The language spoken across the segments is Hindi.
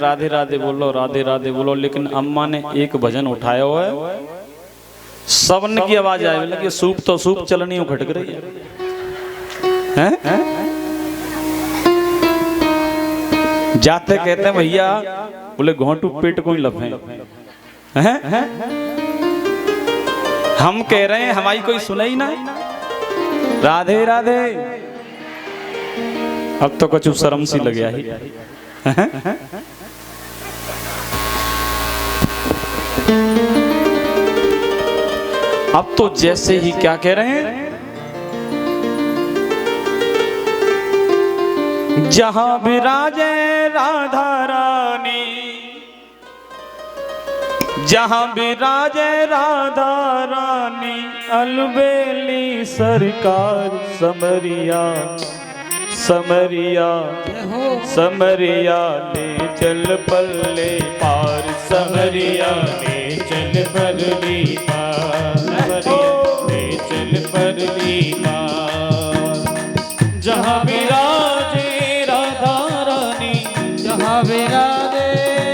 राधे राधे बोलो राधे राधे बोलो, लेकिन अम्मा ने एक भजन उठाया हुआ है, सबन की आवाज आए लगी सूप तो सूप चलनी खटक रही है? जाते कहते हैं भैया, बोले घोंटू पेट को ही लफे हैं? हम कह रहे हैं हमारी कोई सुना ही ना, राधे राधे। अब तो कुछ शर्म सी लग गया ही। अब तो जैसे ही क्या कह रहे हैं, जहां विराजे राधा रानी, जहां विराजे राधा रानी, अलबेली सरकार समरिया समरिया समरिया ले चल पल्ले पार, समरिया ले चल पल्ले पार, ले चल पल्ले पार। जहां विराजे राधा रानी, जहां विराजे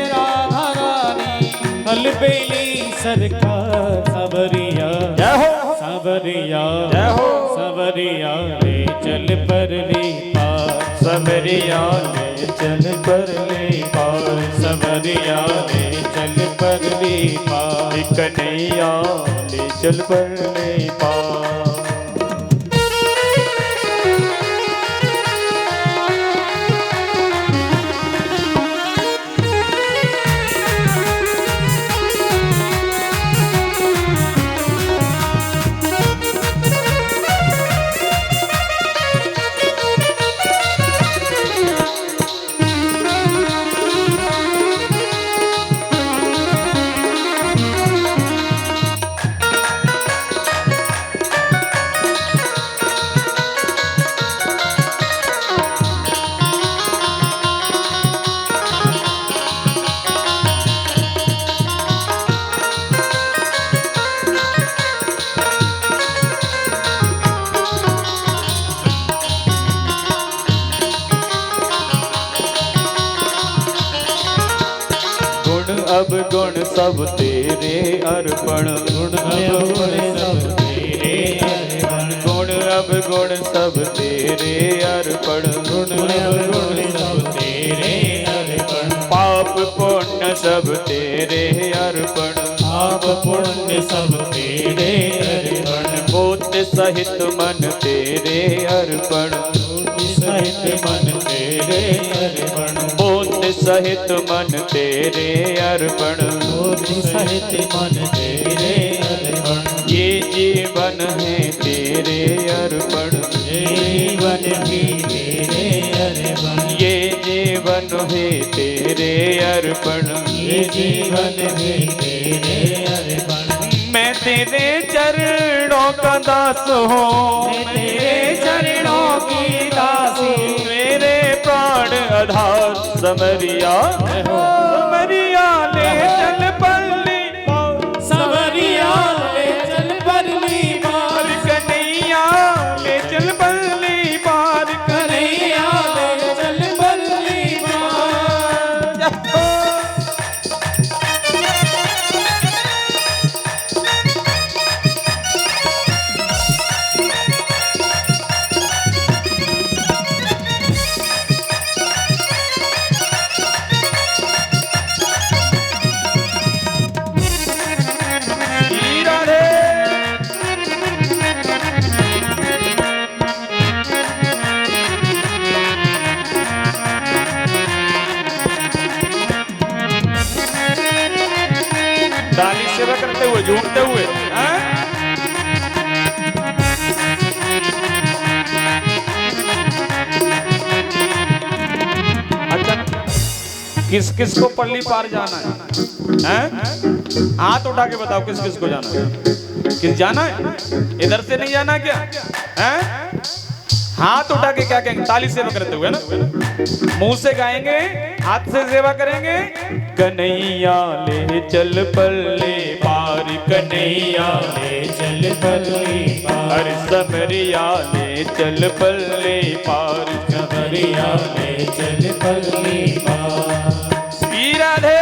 राधा रानी, अलबेली सरकार समरिया समरिया समरिया ले चल परली पार, समरिया ले चल परली पार, समरिया ले चल परली पार, कन्हैया ले चल परली पार। अब गुण सब तेरे अर्पण, गुण अब गुण सब तेरे अर्पण, गुण अब गुण सब तेरे अर्पण, गुण अब गुण सब तेरे अर्पण, पाप पुण्य सब तेरे अर्पण, पाप पुण्य सब तेरे अर्पण, बुद्धि सहित मन तेरे अर्पण, बुद्धि सहित मन तेरे अर्पण, बुद्धि सहित मन तेरे अर्पण, बुद्धि सहित मन तेरे अर्पण, ये जीवन है तेरे अर्पण, जीवन भी तेरे अर्पण, ये जीवन है तेरे अर्पण, ये जीवन भी तेरे अर्पण। मैं तेरे चरणों का दास हूँ, मैं तेरे चरणों की दासी, मेरे प्राण आधार समरिया समरिया ले चल पल्ली पार, समरिया ले चल पल्ली पार, कन्हैया ले चल पल्ली पार, कन्हैया ले चल पल्ली पार। डाली सेवा करते हुए झूमते हुए अच्छा, किस किस को पल्ली पार जाना है? हाथ उठा के बताओ किस किस को जाना है? किस जाना है? इधर से नहीं जाना क्या है? हाथ उठा के क्या कहेंगे? ताली सेवा करते हुए ना, मुंह से गाएंगे, हाथ से सेवा करेंगे। कन्हैया ले चल पल्ले पार, कन्हैया ले चल पल्ले पार, समरिया ले चल पल्ले पार, समरिया ले चल पल्ले पार। राधे।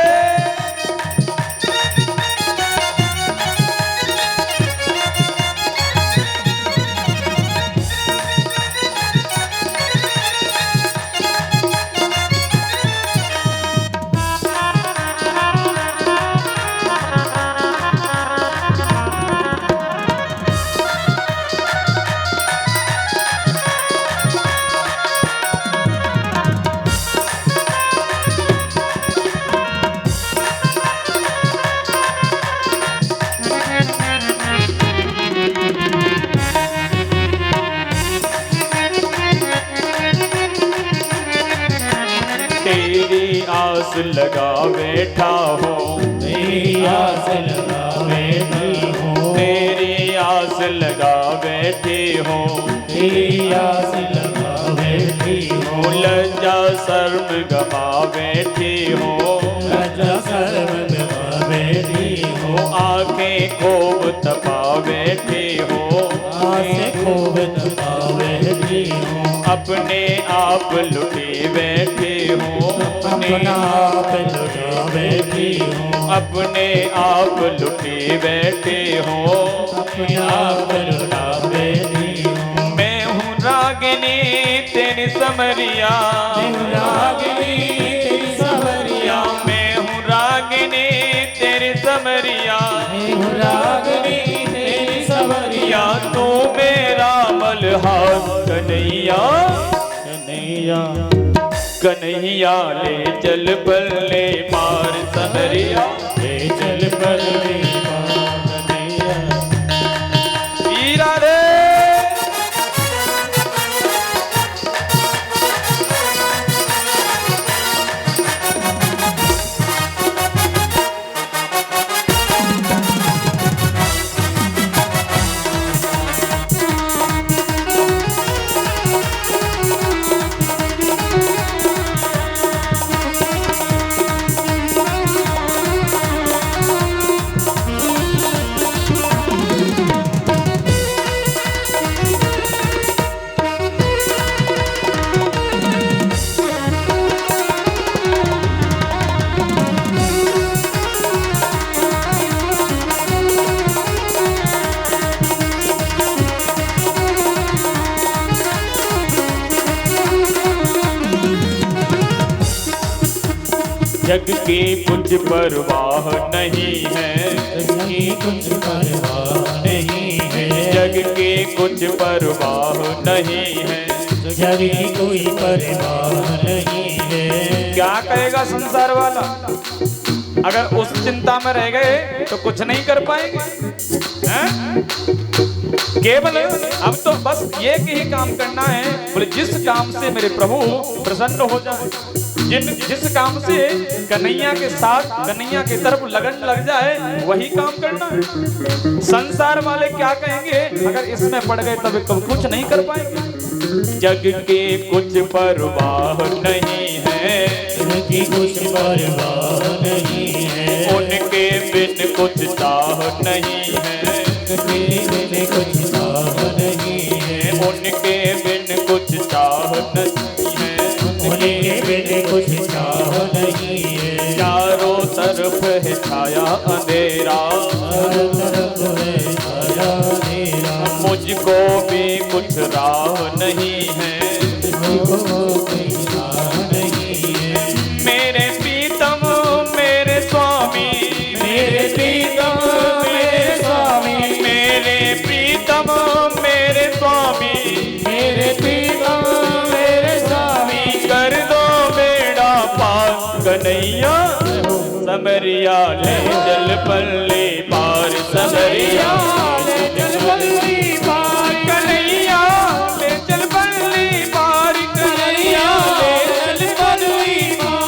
तेरी आस लगा बैठा हूँ, तेरी आस लगा बैठी हूँ, तेरी आस लगा बैठी हूँ, तेरी आस लगा बैठी हूँ, लज्जा शर्म गवा बैठी हूँ, लज्जा शर्म गवा बैठी हूँ, आंखें खूब तपा बैठी हूँ, आंखें खूब तपा बैठी हूँ, अपने आप लुटी बैठी हूँ, अपना आप लुटा बैठी हूँ, अपने आप लुटी बैठी हूँ, अपने आप लुटा बैठी हूँ। मैं हूँ रागिनी तेरी समरिया, रागिनी तेरी समरिया, मैं हूँ रागिनी तेरी समरिया, रागिनी तेरी समरिया, तू मेरा मल्हार कन्हैया, कन्हैया कन्हैया ले चल बल्ले पार समरिया, ले चल बल्ले पार कन्हैया। राधे। जग की कुछ परवाह नहीं है, जग की कुछ परवाह नहीं है, जग की कुछ परवाह नहीं है, जग की कोई परवाह नहीं है। क्या कहेगा संसार वाला? अगर उस चिंता में रह गए तो कुछ नहीं कर पाएंगे, हैं? केवल अब तो बस ये ही काम करना है, बोले जिस काम से मेरे प्रभु प्रसन्न हो जाए, जिस काम से कन्हैया के साथ कन्हैया की तरफ लगन लग जाए वही काम करना है। संसार वाले क्या कहेंगे अगर इसमें पड़ गए तब तो कुछ नहीं कर पाएंगे। जग के कुछ परवाह नहीं है, जग की कुछ परवाह नहीं है, उनके बिन कुछ चाह नहीं है, उनके बिन कुछ चाह नहीं है, उनके बिन कुछ चाह नहीं है, उनके बिन कुछ चाह नहीं है। चारों तरफ है छाया अंधेरा, चारों तरफ है छाया अंधेरा, मुझको भी कुछ राह नहीं है, मुझको कोई राह नहीं है। मेरे प्रीतम मेरे स्वामी, मेरे प्रीतम मेरे स्वामी, मेरे प्रीतम मेरे स्वामी, मेरे प्रीतम मेरे स्वामी, कर दो बेड़ा पार कन्हैया, समरिया ले जल पल्ले पार, समरिया ले चल बल्ली पार कन्हैया ले चल पल्ले पार, कन्हैया ले चल बल्ली पार।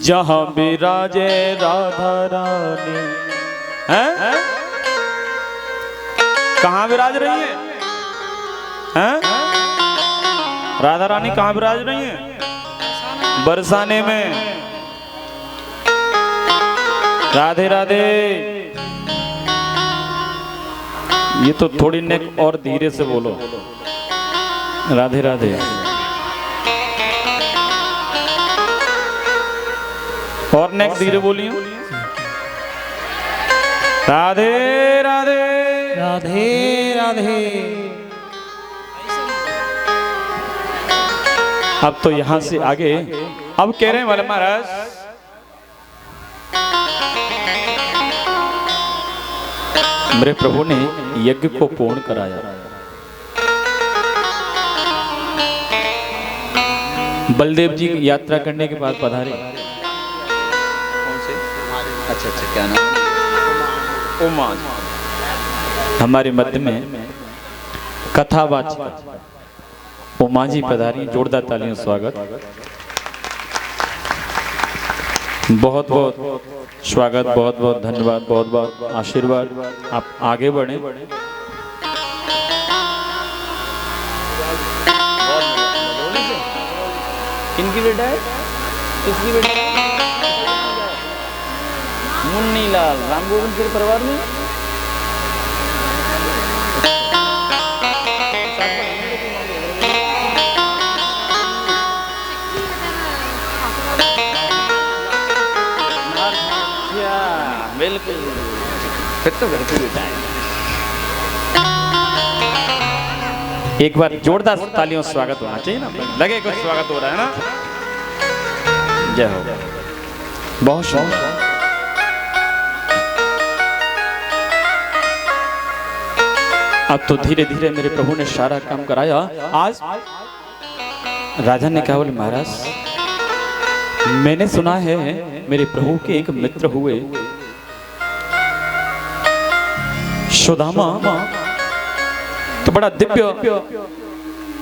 जहां विराजे राधा रानी। हैं? कहाँ विराज रही है? हैं? राधा रानी कहाँ विराज रही है? बरसाने में। राधे राधे। ये तो थोड़ी नेक और धीरे से बोलो। राधे राधे। और नेक धीरे बोलिए। राधे राधे। राधे राधे। अब तो यहां से आगे अब कह रहे हैं वाले महाराज, मेरे प्रभु ने यज्ञ को पूर्ण कराया। बलदेव जी यात्रा करने के बाद पधारे। अच्छा अच्छा, क्या नाम? उमा। हमारे मध्य में कथावाचक उमा जी पधारी। जोरदार तालियों स्वागत। बहुत बहुत स्वागत, बहुत बहुत धन्यवाद, बहुत बहुत आशीर्वाद। आप आगे बढ़े। किनकी बेटा है? किसकी बेटा है? मुन्नी लाल राम गोविंद के परिवार में। बिल्कुल, फिर तो घर पे बेटा है। एक बार जोरदार तालियों से स्वागत होना चाहिए ना, लगे कुछ स्वागत हो रहा है ना। जय हो। बहुत शुक्रिया। अब तो धीरे धीरे मेरे प्रभु ने सारा काम कराया। आज राजा ने कहा, बोले महाराज मैंने सुना है मेरे प्रभु के एक मित्र हुए सुदामा, तो बड़ा दिव्य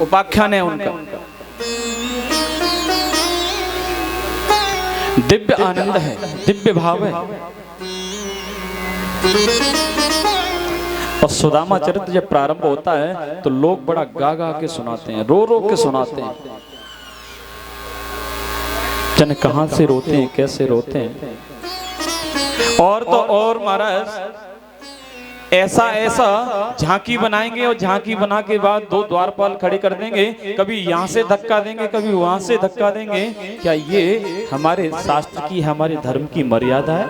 उपाख्यान है उनका, दिव्य आनंद है, दिव्य भाव है। और सुदामा चरित्र जब प्रारंभ होता है तो लोग बड़ा गा गा के सुनाते हैं, रो रो के सुनाते हैं। जन कहां से रोते हैं, कैसे रोते हैं। और तो और महाराज ऐसा ऐसा झांकी बनाएंगे और झांकी बना के बाद दो द्वारपाल खड़े कर देंगे, कभी यहां से धक्का देंगे, कभी वहां से धक्का देंगे। क्या ये हमारे शास्त्र की, हमारे धर्म की मर्यादा है?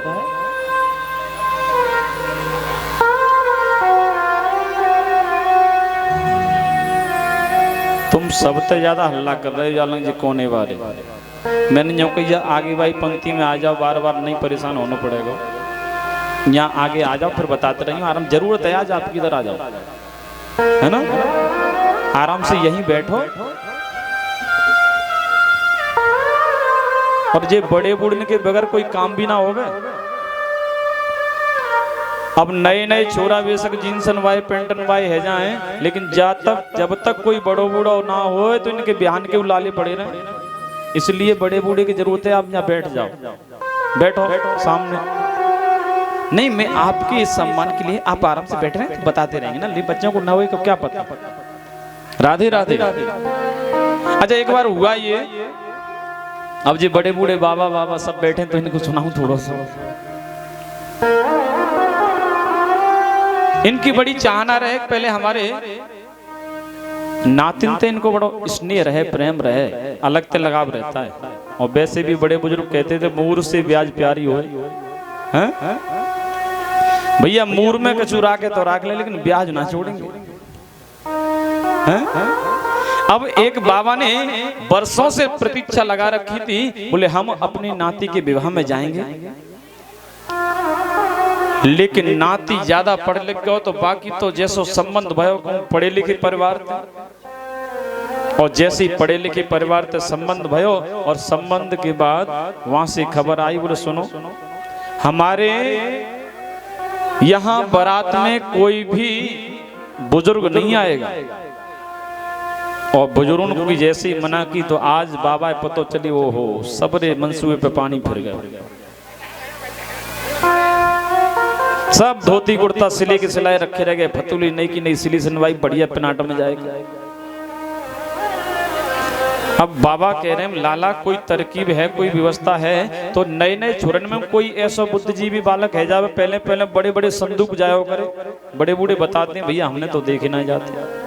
तुम सबसे ज्यादा हल्ला कर रहे हो जालन जी कोने वाले। मैंने जो कहा आगे भाई पंक्ति में आ जाओ, बार बार नहीं परेशान होना पड़ेगा। यहाँ आगे आ जाओ, फिर बताते रहिए। आराम जरूरत है आज आपकी, इधर आ जाओ, है ना। आराम से यहीं बैठो। और ये बड़े बूढ़े के बगैर कोई काम भी ना होवे। अब नए नए छोरा बेशक जींसन वाई पेंटन वाई है जाए, लेकिन जब तक कोई बड़ो बूढ़ो ना हो तो इनके बिहान के उलाले पड़े रहे। इसलिए बड़े बूढ़े की जरूरत है, आप यहाँ बैठ जाओ, बैठो सामने। नहीं, मैं आपके इस सम्मान के लिए आप आराम से बैठ रहे हैं तो बताते रहेंगे ना, लेकिन बच्चों को ना हो तो क्या पता। राधे राधे। अच्छा एक बार हुआ ये, अब जी बड़े बूढ़े बाबा बाबा सब बैठे तो इनको सुनाऊं थोड़ा सा। इनकी बड़ी चाहना रहे, पहले हमारे नातिन थे, इनको बड़ा स्नेह रहे, प्रेम रहे, अलग से लगाव रहता है। और वैसे भी बड़े बुजुर्ग कहते थे मूर से ब्याज प्यारी हो। भैया मूर में कचूरा के तो राख ले, लेकिन ब्याज ना छोड़ेंगे। अब एक बाबा ने वर्षों से प्रतीक्षा लगा रखी थी, बोले हम अपनी नाती के विवाह में जाएंगे, लेकिन नाती ज्यादा पढ़ लिख गयो तो बाकी तो जैसो संबंध भयो पढ़े लिखे परिवार थे, और जैसे ही पढ़े लिखे परिवार थे संबंध भयो। और संबंध के बाद वहां से खबर आई, बोले सुनो हमारे यहाँ बारात में कोई भी बुजुर्ग नहीं आएगा, और बुजुर्गों की जैसे ही मना की तो आज बाबा पतो चली वो हो सबरे मंसूबे पे पानी फिर गए। सब धोती कुर्ता सिले के सिलाए रखे रह गए, फतूली नहीं की नहीं सिली सिलवाई, बढ़िया पिनाट में जाएगी। अब बाबा कह रहे हैं लाला कोई तरकीब है, कोई व्यवस्था है तो नए नए छुरन में कोई ऐसा बुद्धिजीवी बालक है जावे, पहले पहले बड़े बड़े संदूक जाया करे, बड़े बूढ़े बताते हैं भैया हमने तो देखे ना जाते।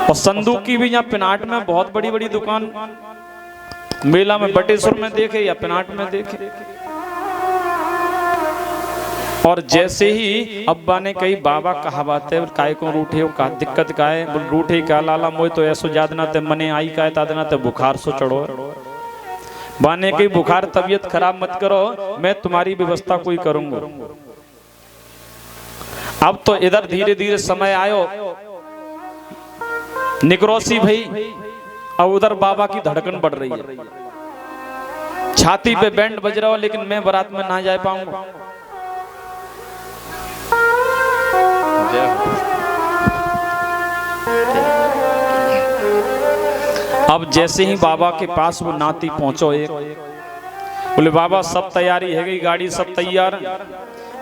और संदूक की भी यहाँ पिनाट में बहुत बड़ी बड़ी दुकान, मेला में बटेश्वर में देखे या पिनाट में देखे। और जैसे ही अब्बा ने कही बाबा कहा बात है काय को रूठे हो का दिक्कत का है, बोल रूठे का लाला मोय तो ऐसो याद ना ते मने आई का ताद ना ते बुखार सो चढ़ो। बाने की बुखार तबीयत खराब मत करो, मैं तुम्हारी व्यवस्था कोई करूंगा। अब तो इधर धीरे धीरे समय आयो निकरोसी भाई, अब उधर बाबा की धड़कन बढ़ रही है, छाती पे बैंड बज रहा हो लेकिन मैं बारात में ना जा पाऊंगा। अब जैसे ही बाबा के पास वो नाती पहुंचो एक, बोले बाबा सब तैयारी है गई, गाड़ी सब तैयार,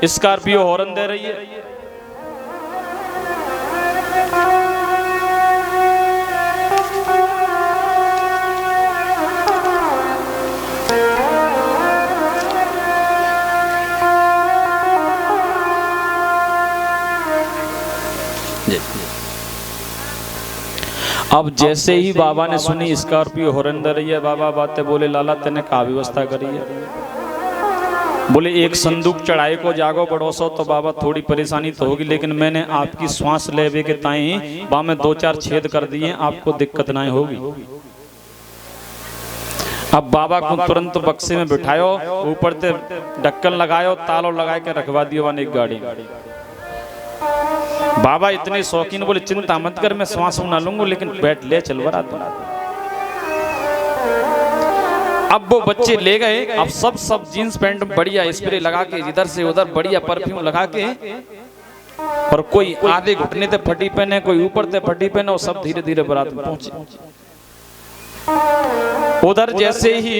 स्कॉर्पियो हॉर्न दे रही है। अब जैसे ही बाबा ने सुनी स्कॉर्पियो हॉर्न दे रही है, बाबा बातें बोले लाला तेने का व्यवस्था करी है। बोले एक संदूक चढ़ाई को जागो पड़ोसो तो बाबा थोड़ी परेशानी तो होगी, लेकिन मैंने आपकी श्वास लेवे के ताई बा में 2-4 छेद कर दिए, आपको दिक्कत नहीं होगी। अब बाबा को तुरंत बक्से में बिठायो, ऊपर से ढक्कन लगायो, तालो लगा के रखवा दियो एक गाड़ी। बाबा इतने शौकीन बोले चिंता मत कर, मैं श्वास ना लूंगा लेकिन बैठ ले चल बरा तो। अब वो बच्चे ले गए, अब सब जींस पैंट बढ़िया स्प्रे लगा के इधर से उधर बढ़िया परफ्यूम लगा के, और कोई आधे घुटने ते फटी पहने, कोई ऊपर ते फटी पहने, और सब धीरे धीरे बारात में पहुंचे। उधर जैसे ही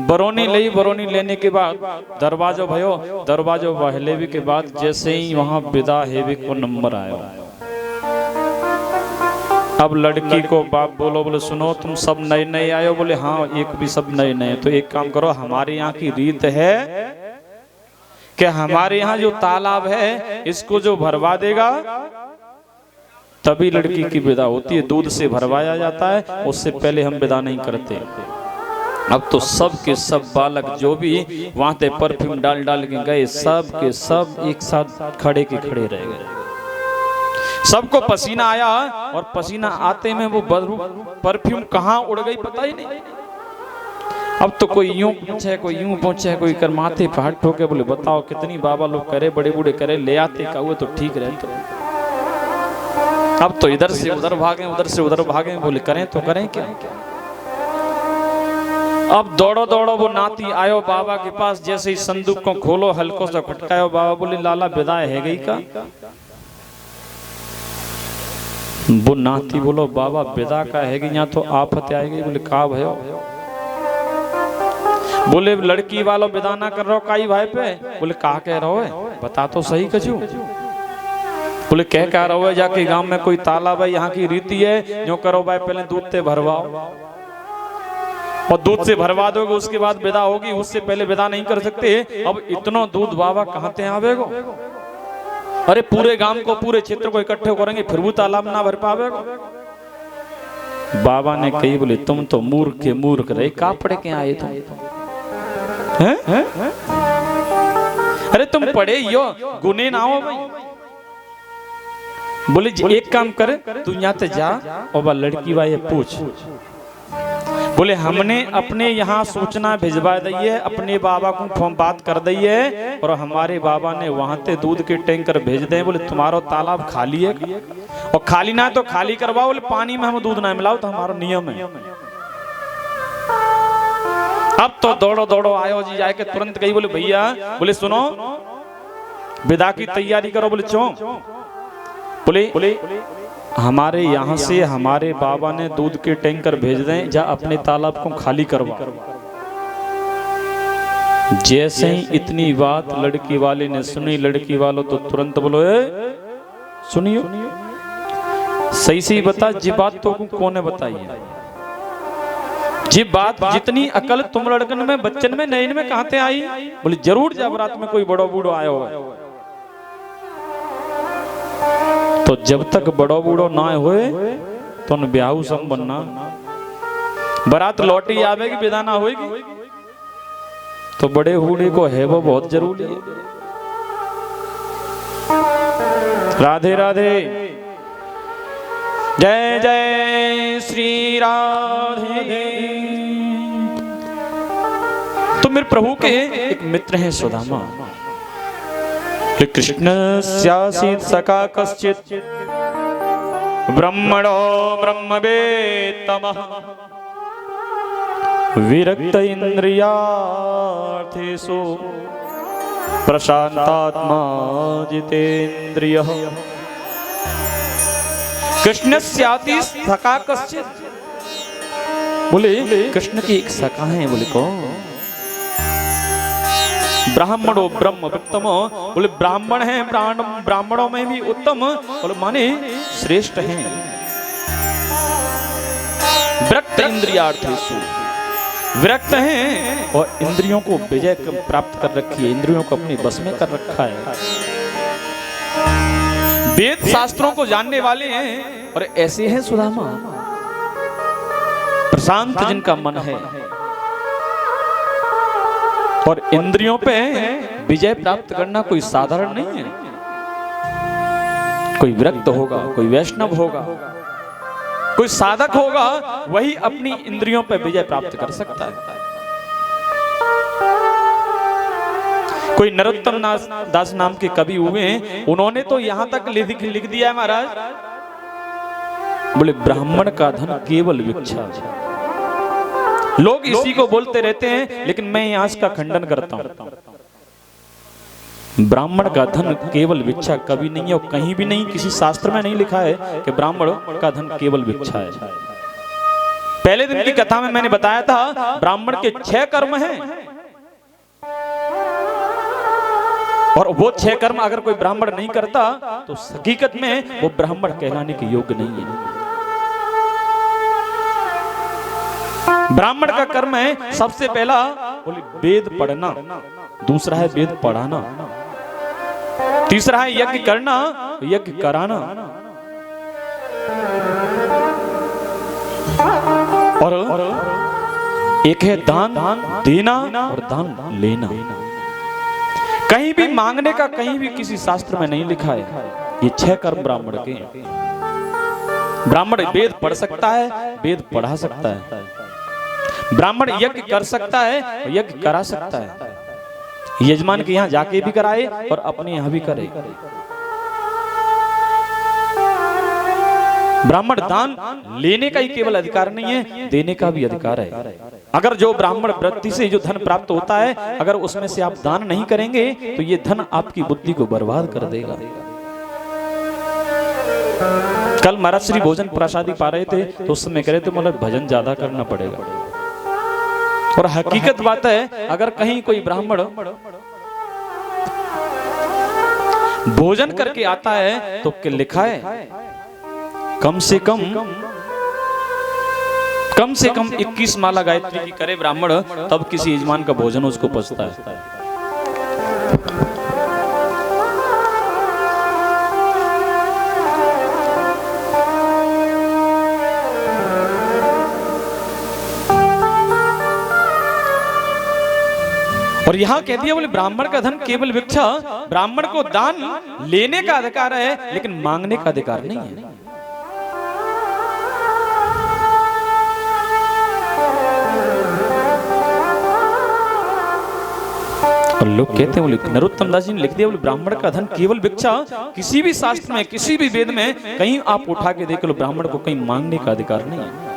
बरौनी ली, बरौनी लेने के बाद दरवाजो भयो, दरवाजो बहलेवी के बाद जैसे ही वहां विदा हेवी को नंबर आया। अब लड़की को बाप बोलो, बोले सुनो तुम सब नए नए आयो, बोले हाँ एक भी सब नए नए, तो एक काम करो हमारे यहाँ की रीत है कि हमारे यहाँ जो तालाब है इसको जो भरवा देगा तभी लड़की की विदा होती है, दूध से भरवाया जाता है, उससे पहले हम विदा नहीं करते। अब तो सब के सब बालक जो भी वहां पे परफ्यूम डाल डाल के गए, सब के सब एक साथ खड़े के खड़े रह गए। सबको पसीना आया, और पसीना आते में वो परफ्यूम कहाँ उड़ गई पता ही नहीं। अब तो कोई यूं पूछे, कोई यूं पूछे, कोई कर माथे पे हाथ ठोके, बोले बताओ कितनी बाबा लोग करे, बड़े बूढ़े करे, ले आते का हुए तो ठीक रहते। अब तो इधर से उधर भागे, उधर से उधर भागे, बोले करें तो करें क्या। अब दौड़ो दौड़ो वो नाती आयो बाबा के पास, जैसे ही संदूक को खोलो हल्को सा खटकायो, बाबा बोले लाला विदाई है गई का। वो नाती बोलो बाबा विदा का है गई, यहाँ तो आफत आएगी। बोले का भयो, बोले लड़की वालों विदा ना कर रहो काई भाई पे। बोले का कह रहो है बता तो सही कछु। बोले कह रहो है जाके गांव में कोई तालाब है, यहाँ की रीति है जो करो भाई पहले दूध से भरवाओ, और दूध से भरवा दोगे उसके बाद विदा होगी, उससे पहले विदा नहीं कर सकते। अब इतना दूध बाबा कहाँ से आवेगो, अरे पूरे गांव को पूरे क्षेत्र को इकट्ठे करेंगे फिर वो तालाब ना भर पावेगो। बाबा ने कही बोले तुम तो मूर्ख के मूर्ख रहे, का पढ़े के आए तुम हैं? अरे तुम पढ़े यो गुने ना हो भाई। बोले एक काम कर तू यहाँ से जा और लड़की वाले पूछ। बोले हमने अपने यहाँ सूचना भिजवा दी है, अपने बाबा को फोन बात कर दी है, और हमारे बाबा ने वहां से दूध के टैंकर भेज दे। बोले तुम्हारा तालाब खाली है, और खाली ना तो खाली करवाओ, बोले पानी में हम दूध ना मिलाओ तो हमारा नियम है। अब तो दौड़ो दौड़ो आयो जी जाके तुरंत गई। बोले भैया, बोले सुनो विदा की तैयारी करो। बोले क्यों? बोले हमारे यहाँ से हमारे बाबा ने दूध के टैंकर भेज दें, जा अपने तालाब को खाली करवा। जैसे ही इतनी बात लड़की वाले ने सुनी, लड़की वालों तो तुरंत बोलो सुनियो सही से बता जी बात तो कौन ने बताई है, जी बात जितनी अकल तुम लड़कन में बच्चन में नयन में कहां से आई। बोले जरूर जब रात में कोई बड़ो बूढ़ो आया होगा, तो जब तक बड़ो बूढ़ो ना होए तो न ब्याह सम बनना, बारात लौटी आवेगी विदा ना होगी, तो बड़े बूढ़े को है वो बहुत जरूरी है। राधे राधे, जय जय श्री राधे। तो मेरे प्रभु के एक मित्र हैं सुदामा। कृष्ण स्यासीत सखा कश्चित ब्रह्मणो ब्रह्मवेत्तमः विरक्त इंद्रियार्थेषु प्रशांतात्मा जितेन्द्रियः। कृष्ण स्याति सखा कश्चित, बोले कृष्ण की एक सखा है। बोले कौन? ब्राह्मणो ब्रह्म उत्तम, बोले ब्राह्मण है, ब्राह्मणों में भी उत्तम, बोले माने श्रेष्ठ हैं। विरक्त इंद्रियार्थेषु, विरक्त हैं और इंद्रियों को विजय प्राप्त कर रखी है, इंद्रियों को अपने बस में कर रखा है, वेद शास्त्रों को जानने वाले हैं। और ऐसे हैं सुदामा, प्रशांत जिनका मन है और इंद्रियों पे विजय प्राप्त करना कोई साधारण नहीं है। कोई विरक्त होगा, कोई वैष्णव होगा, कोई साधक होगा, वही अपनी इंद्रियों पे विजय प्राप्त कर सकता है। कोई नरोत्तम दास नाम के कवि हुए, उन्होंने तो यहां तक लिख दिया है महाराज, बोले ब्राह्मण का धन केवल भिक्षा। लोग इसी को बोलते रहते हैं, लेकिन मैं यहां इसका खंडन करता हूं। ब्राह्मण का धन केवल भिक्षा कभी नहीं है, और कहीं भी नहीं, किसी शास्त्र में नहीं लिखा है कि ब्राह्मण का धन केवल भिक्षा है। पहले दिन की कथा में मैंने बताया था ब्राह्मण के 6 कर्म हैं, और वो 6 कर्म अगर कोई ब्राह्मण नहीं करता तो हकीकत में वो ब्राह्मण कहलाने के योग्य नहीं है। ब्राह्मण का कर्म है सबसे पहला बोले वेद पढ़ना, दूसरा है वेद पढ़ाना, तीसरा है यज्ञ करना, यज्ञ कराना, और एक है दान देना और दान लेना। कहीं भी मांगने का कहीं भी किसी शास्त्र में नहीं लिखा है। ये 6 कर्म ब्राह्मण के हैं। ब्राह्मण वेद पढ़ सकता है, वेद पढ़ा सकता है, ब्राह्मण यज्ञ कर सकता है, यज्ञ करा सकता है, यजमान के यहाँ जाके भी कराए और अपने यहाँ भी करे। ब्राह्मण दान लेने का ही केवल अधिकार नहीं है, देने का भी अधिकार है। अगर जो ब्राह्मण वृत्ति से जो धन प्राप्त होता है, अगर उसमें से आप दान नहीं करेंगे तो ये धन आपकी बुद्धि को बर्बाद कर देगा। कल महाराज श्री भोजन प्रसादी पा रहे थे, तो उस समय कह रहे थे मतलब भजन ज्यादा करना पड़ेगा। और हकीकत बात है, अगर कहीं कोई ब्राह्मण भोजन करके आता है तो लिखा है कम से कम 21 माला गायत्री की करे ब्राह्मण, तब किसी यजमान का भोजन उसको पचता है। और यहां कह दिया बोले ब्राह्मण का धन केवल भिक्षा। ब्राह्मण को दान लेने का अधिकार है, लेकिन मांगने का अधिकार नहीं है। और लोग कहते हैं बोले नरोत्तम दास जी ने लिख दिया बोले ब्राह्मण का धन केवल भिक्षा। किसी भी शास्त्र में, किसी भी वेद में कहीं आप उठा के देख लो, ब्राह्मण को कहीं मांगने का अधिकार नहीं है।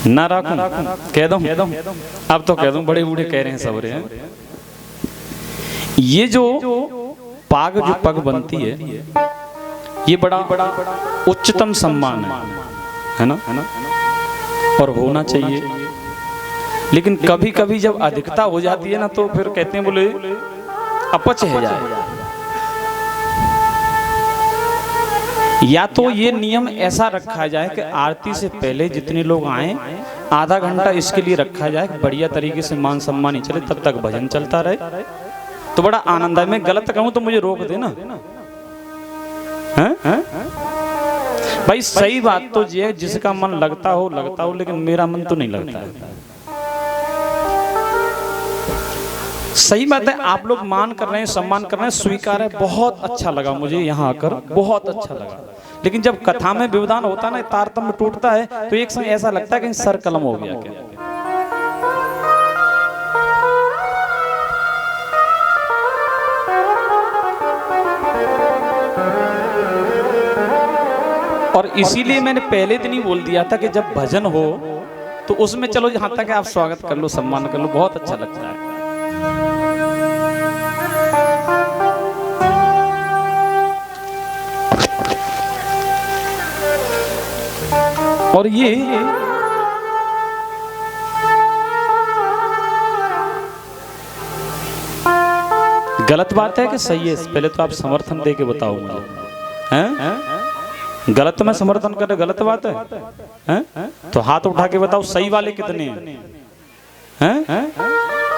ना राखूं कह दूं, अब तो कह दूं, बड़े बूढ़े कह रहे हैं सब रहे हैं। ये जो पाग जो पग बनती है ये बड़ा उच्चतम सम्मान है ना, और होना चाहिए। लेकिन कभी कभी जब अधिकता हो जाती है ना तो फिर कहते हैं बोले अपच है जाए। या तो ये नियम ऐसा रखा जाए कि आरती से पहले जितने लोग आए आधा घंटा इसके लिए रखा जाए, बढ़िया तरीके से मान सम्मान ही चले, तब तक भजन चलता रहे तो बड़ा आनंद है। मैं गलत कहूं तो मुझे रोक देना। भाई सही बात तो ये है, जिसका मन लगता हो, लेकिन मेरा मन तो नहीं लगता है। सही बात है, आप लोग मान कर रहे हैं, सम्मान कर रहे हैं, स्वीकार है, बहुत अच्छा लगा मुझे यहाँ आकर, बहुत अच्छा लगा। लेकिन जब कथा में व्यवधान होता है ना, तारतम्य टूटता है, तो एक समय ऐसा लगता है कि सर कलम हो गया क्या। और इसीलिए मैंने पहले दिन ही बोल दिया था कि जब भजन हो तो उसमें चलो जहां तक आप स्वागत कर लो, सम्मान कर लो, बहुत अच्छा लगता है। और ये गलत बात है कि सही है, पहले तो आप समर्थन दे के बताओ मुझे, हैं? गलत में समर्थन करे, गलत बात है, हैं? तो हाथ उठा के बताओ सही वाले कितने हैं?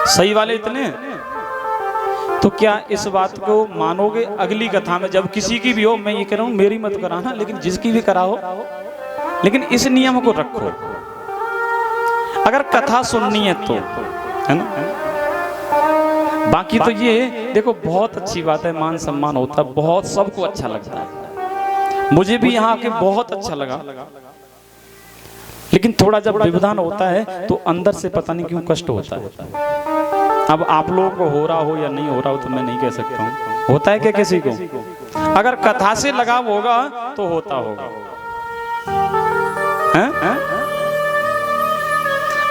सही वाले इतने हैं? तो क्या इस बात को मानोगे अगली कथा में जब किसी की भी हो? मैं ये कह रहा हूं मेरी मत कराना, लेकिन जिसकी भी कराओ, लेकिन इस नियम को रखो। अगर कथा सुननी है तो, है ना? बाकी तो ये देखो बहुत अच्छी बात है, मान सम्मान होता है, बहुत सबको अच्छा लगता है। मुझे भी यहाँ आके बहुत अच्छा लगा, लेकिन थोड़ा जब व्यवधान होता है तो अंदर से पता नहीं क्यों कष्ट होता है। अब आप लोगों को हो रहा हो या नहीं हो रहा हो तो मैं नहीं कह सकता हूँ, होता है क्या किसी को? अगर कथा से लगाव होगा तो होता होगा, हैं?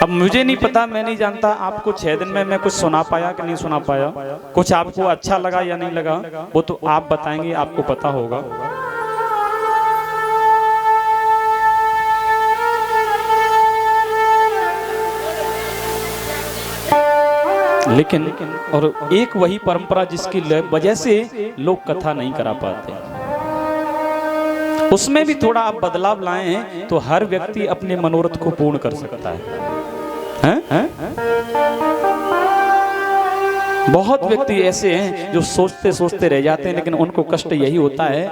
अब मुझे नहीं पता, मैं नहीं जानता आपको 6 दिन में मैं कुछ सुना पाया कि नहीं सुना पाया, कुछ आपको अच्छा लगा या नहीं लगा, वो तो आप बताएंगे, आपको पता होगा। लेकिन और एक वही परंपरा जिसकी वजह से लोग कथा नहीं करा पाते, उसमें भी थोड़ा आप बदलाव लाए हैं तो हर व्यक्ति अपने मनोरथ को पूर्ण कर सकता है। हैं? बहुत व्यक्ति ऐसे हैं जो सोचते सोचते रह जाते हैं, लेकिन उनको कष्ट यही होता है,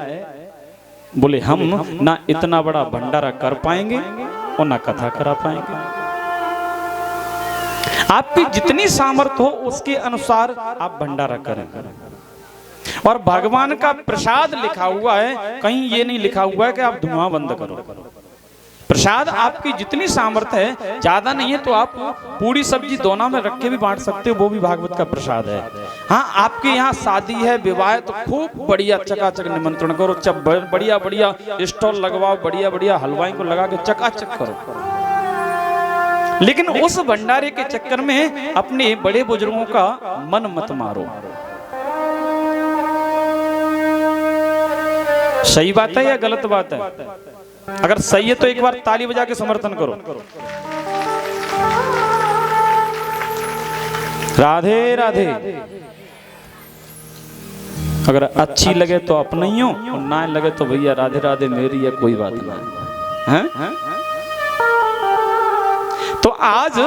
बोले हम ना इतना बड़ा भंडारा कर पाएंगे और ना कथा करा पाएंगे। आपकी जितनी सामर्थ्य हो उसके अनुसार आप भंडारा करें। और भगवान का प्रसाद लिखा हुआ है, कहीं ये नहीं लिखा हुआ है कि आप धुआं बंद करो। प्रसाद आपकी जितनी सामर्थ्य है, ज्यादा नहीं है तो आप पूरी सब्जी दोना में रख के भी बांट सकते हो, वो भी भागवत का प्रसाद है। हाँ, आपके यहाँ शादी है, विवाह है, तो खूब बढ़िया चकाचक निमंत्रण करो, बढ़िया बढ़िया स्टॉल लगवाओ, बढ़िया बढ़िया हलवाई को लगा के चकाचक करो। लेकिन उस भंडारे के चक्कर में अपने बड़े बुजुर्गों का मन मत मारो। सही बात है या गलत बात है? अगर सही है तो एक बार ताली बजा के समर्थन करो। राधे राधे। अगर अच्छी लगे तो अपनी हो, और ना लगे तो भैया राधे राधे मेरी है, कोई बात नहीं है। तो आज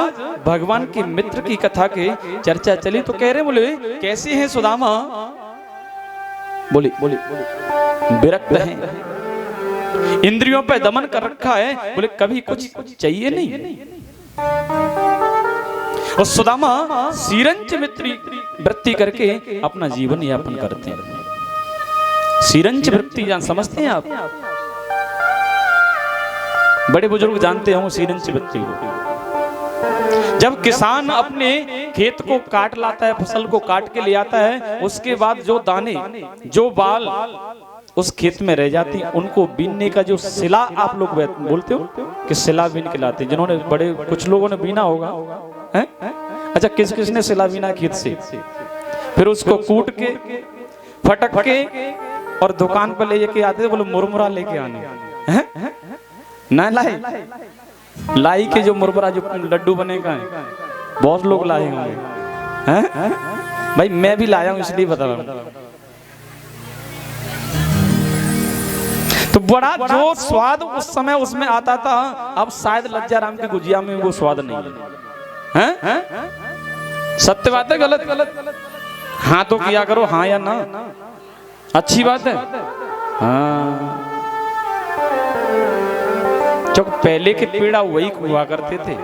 भगवान के मित्र की कथा के चर्चा चली तो कह रहे, बोले कैसे हैं सुदामा? बोली विरक्त हैं, इंद्रियों पे दमन कर रखा है, बोले कभी कुछ चाहिए नहीं। और सुदामा सीरंच मित्री वृत्ति करके अपना जीवन यापन करते हैं। सीरंच वृत्ति समझते हैं आप? बड़े बुजुर्ग जानते हो सीरंच वृत्ति को। जब किसान अपने खेत को काट लाता है, फसल को काट के ले आता है, उसके बाद जो दाने, जो बाल उस खेत में रह जाती, उनको बीनने का जो सिला आप लोग बोलते हो कि सिला बीन के लाते, जिन्होंने बड़े कुछ लोगों ने बीना होगा हैं? अच्छा, किस किस ने सिला बीना खेत से, फिर उसको कूट के फटक के और दुकान पर ले जाके आते थे, बोले मुरमुरा लेके आने हैं? ना लाए, लाई के जो मुरमुरा जो लड्डू बनेगा है, बहुत लोग लाए होंगे हैं? भाई मैं भी लाया हूं इसलिए बता रहा हूं। तो बड़ा जो स्वाद उस समय उसमें आता था, अब शायद लज्जाराम की गुजिया में वो स्वाद नहीं है। सत्य बात है, गलत गलत हाँ तो किया करो, हाँ या ना, अच्छी बात है। हाँ, जो पहले के पेड़ा वही हुआ करते थे,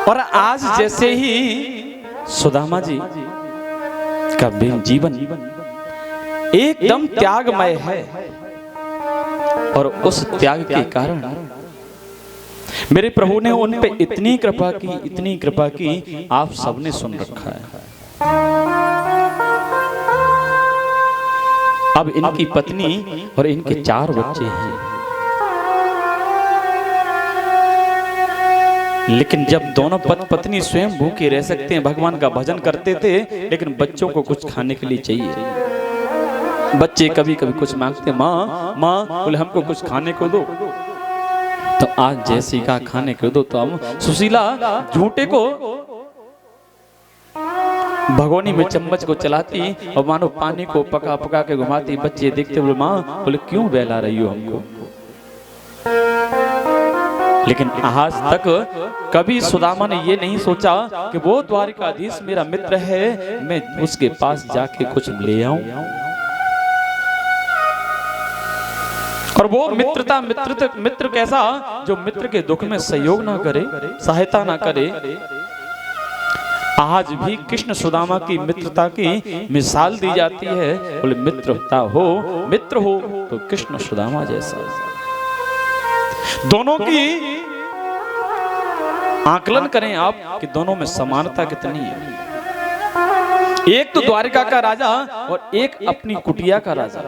और आज जैसे ही सुदामा जी का जीवन एकदम त्यागमय है, और उस त्याग के कारण मेरे प्रभु ने उन पे इतनी कृपा की, आप सबने सुन रखा है। अब इनकी पत्नी और इनके 4 बच्चे हैं, लेकिन जब दोनों पत्नी स्वयं भूखे रह सकते हैं, भगवान का भजन करते थे, लेकिन बच्चों को कुछ खाने के लिए चाहिए। बच्चे कभी कभी कुछ मांगते, माँ माँ, बोले हमको कुछ खाने को दो। तो आज जैसी का खाने को दो, तो हम सुशीला झूठे को भगोनी में चम्मच को चलाती और मानो पानी को पका पका के घुमाती। बच्चे देखते बोले माँ, बोले क्यों बहला रही हो हमको। लेकिन आज तक कभी सुदामा ने ये नहीं सोचा कि वो द्वारिकाधीश मेरा मित्र है, मैं उसके पास जाके कुछ ले आऊं। और वो मित्र कैसा, जो मित्र के दुख में सहयोग ना करे, सहायता ना करे। आज भी कृष्ण सुदामा की मित्रता की मिसाल दी जाती है। बोले मित्र हो तो कृष्ण सुदामा जैसा। दोनों की आकलन करें आप कि दोनों में समानता कितनी है। एक तो द्वारिका का राजा और एक अपनी कुटिया का राजा।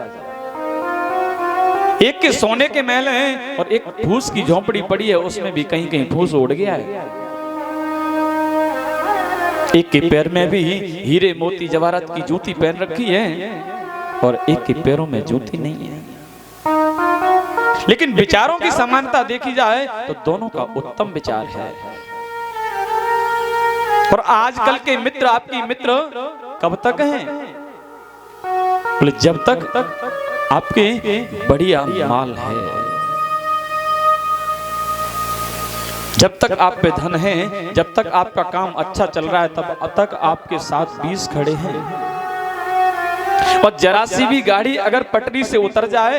एक के सोने के महल हैं और एक फूस की झोंपड़ी पड़ी है, उसमें भी कहीं कहीं फूस उड़ गया है। एक के पैर में भी हीरे मोती जवाहरात की जूती पहन रखी है और एक के पैरों में जूती नहीं है। लेकिन विचारों की समानता देखी जाए तो दोनों का उत्तम विचार है। और आजकल के मित्र, आपकी मित्र कब तक हैं? बोले जब तक आपके बढ़िया माल है, जब तक आप पे धन है, जब तक आपका काम अच्छा चल रहा है, तब तक आपके साथ 20 खड़े हैं। और जरा सी भी गाड़ी अगर पटरी से उतर जाए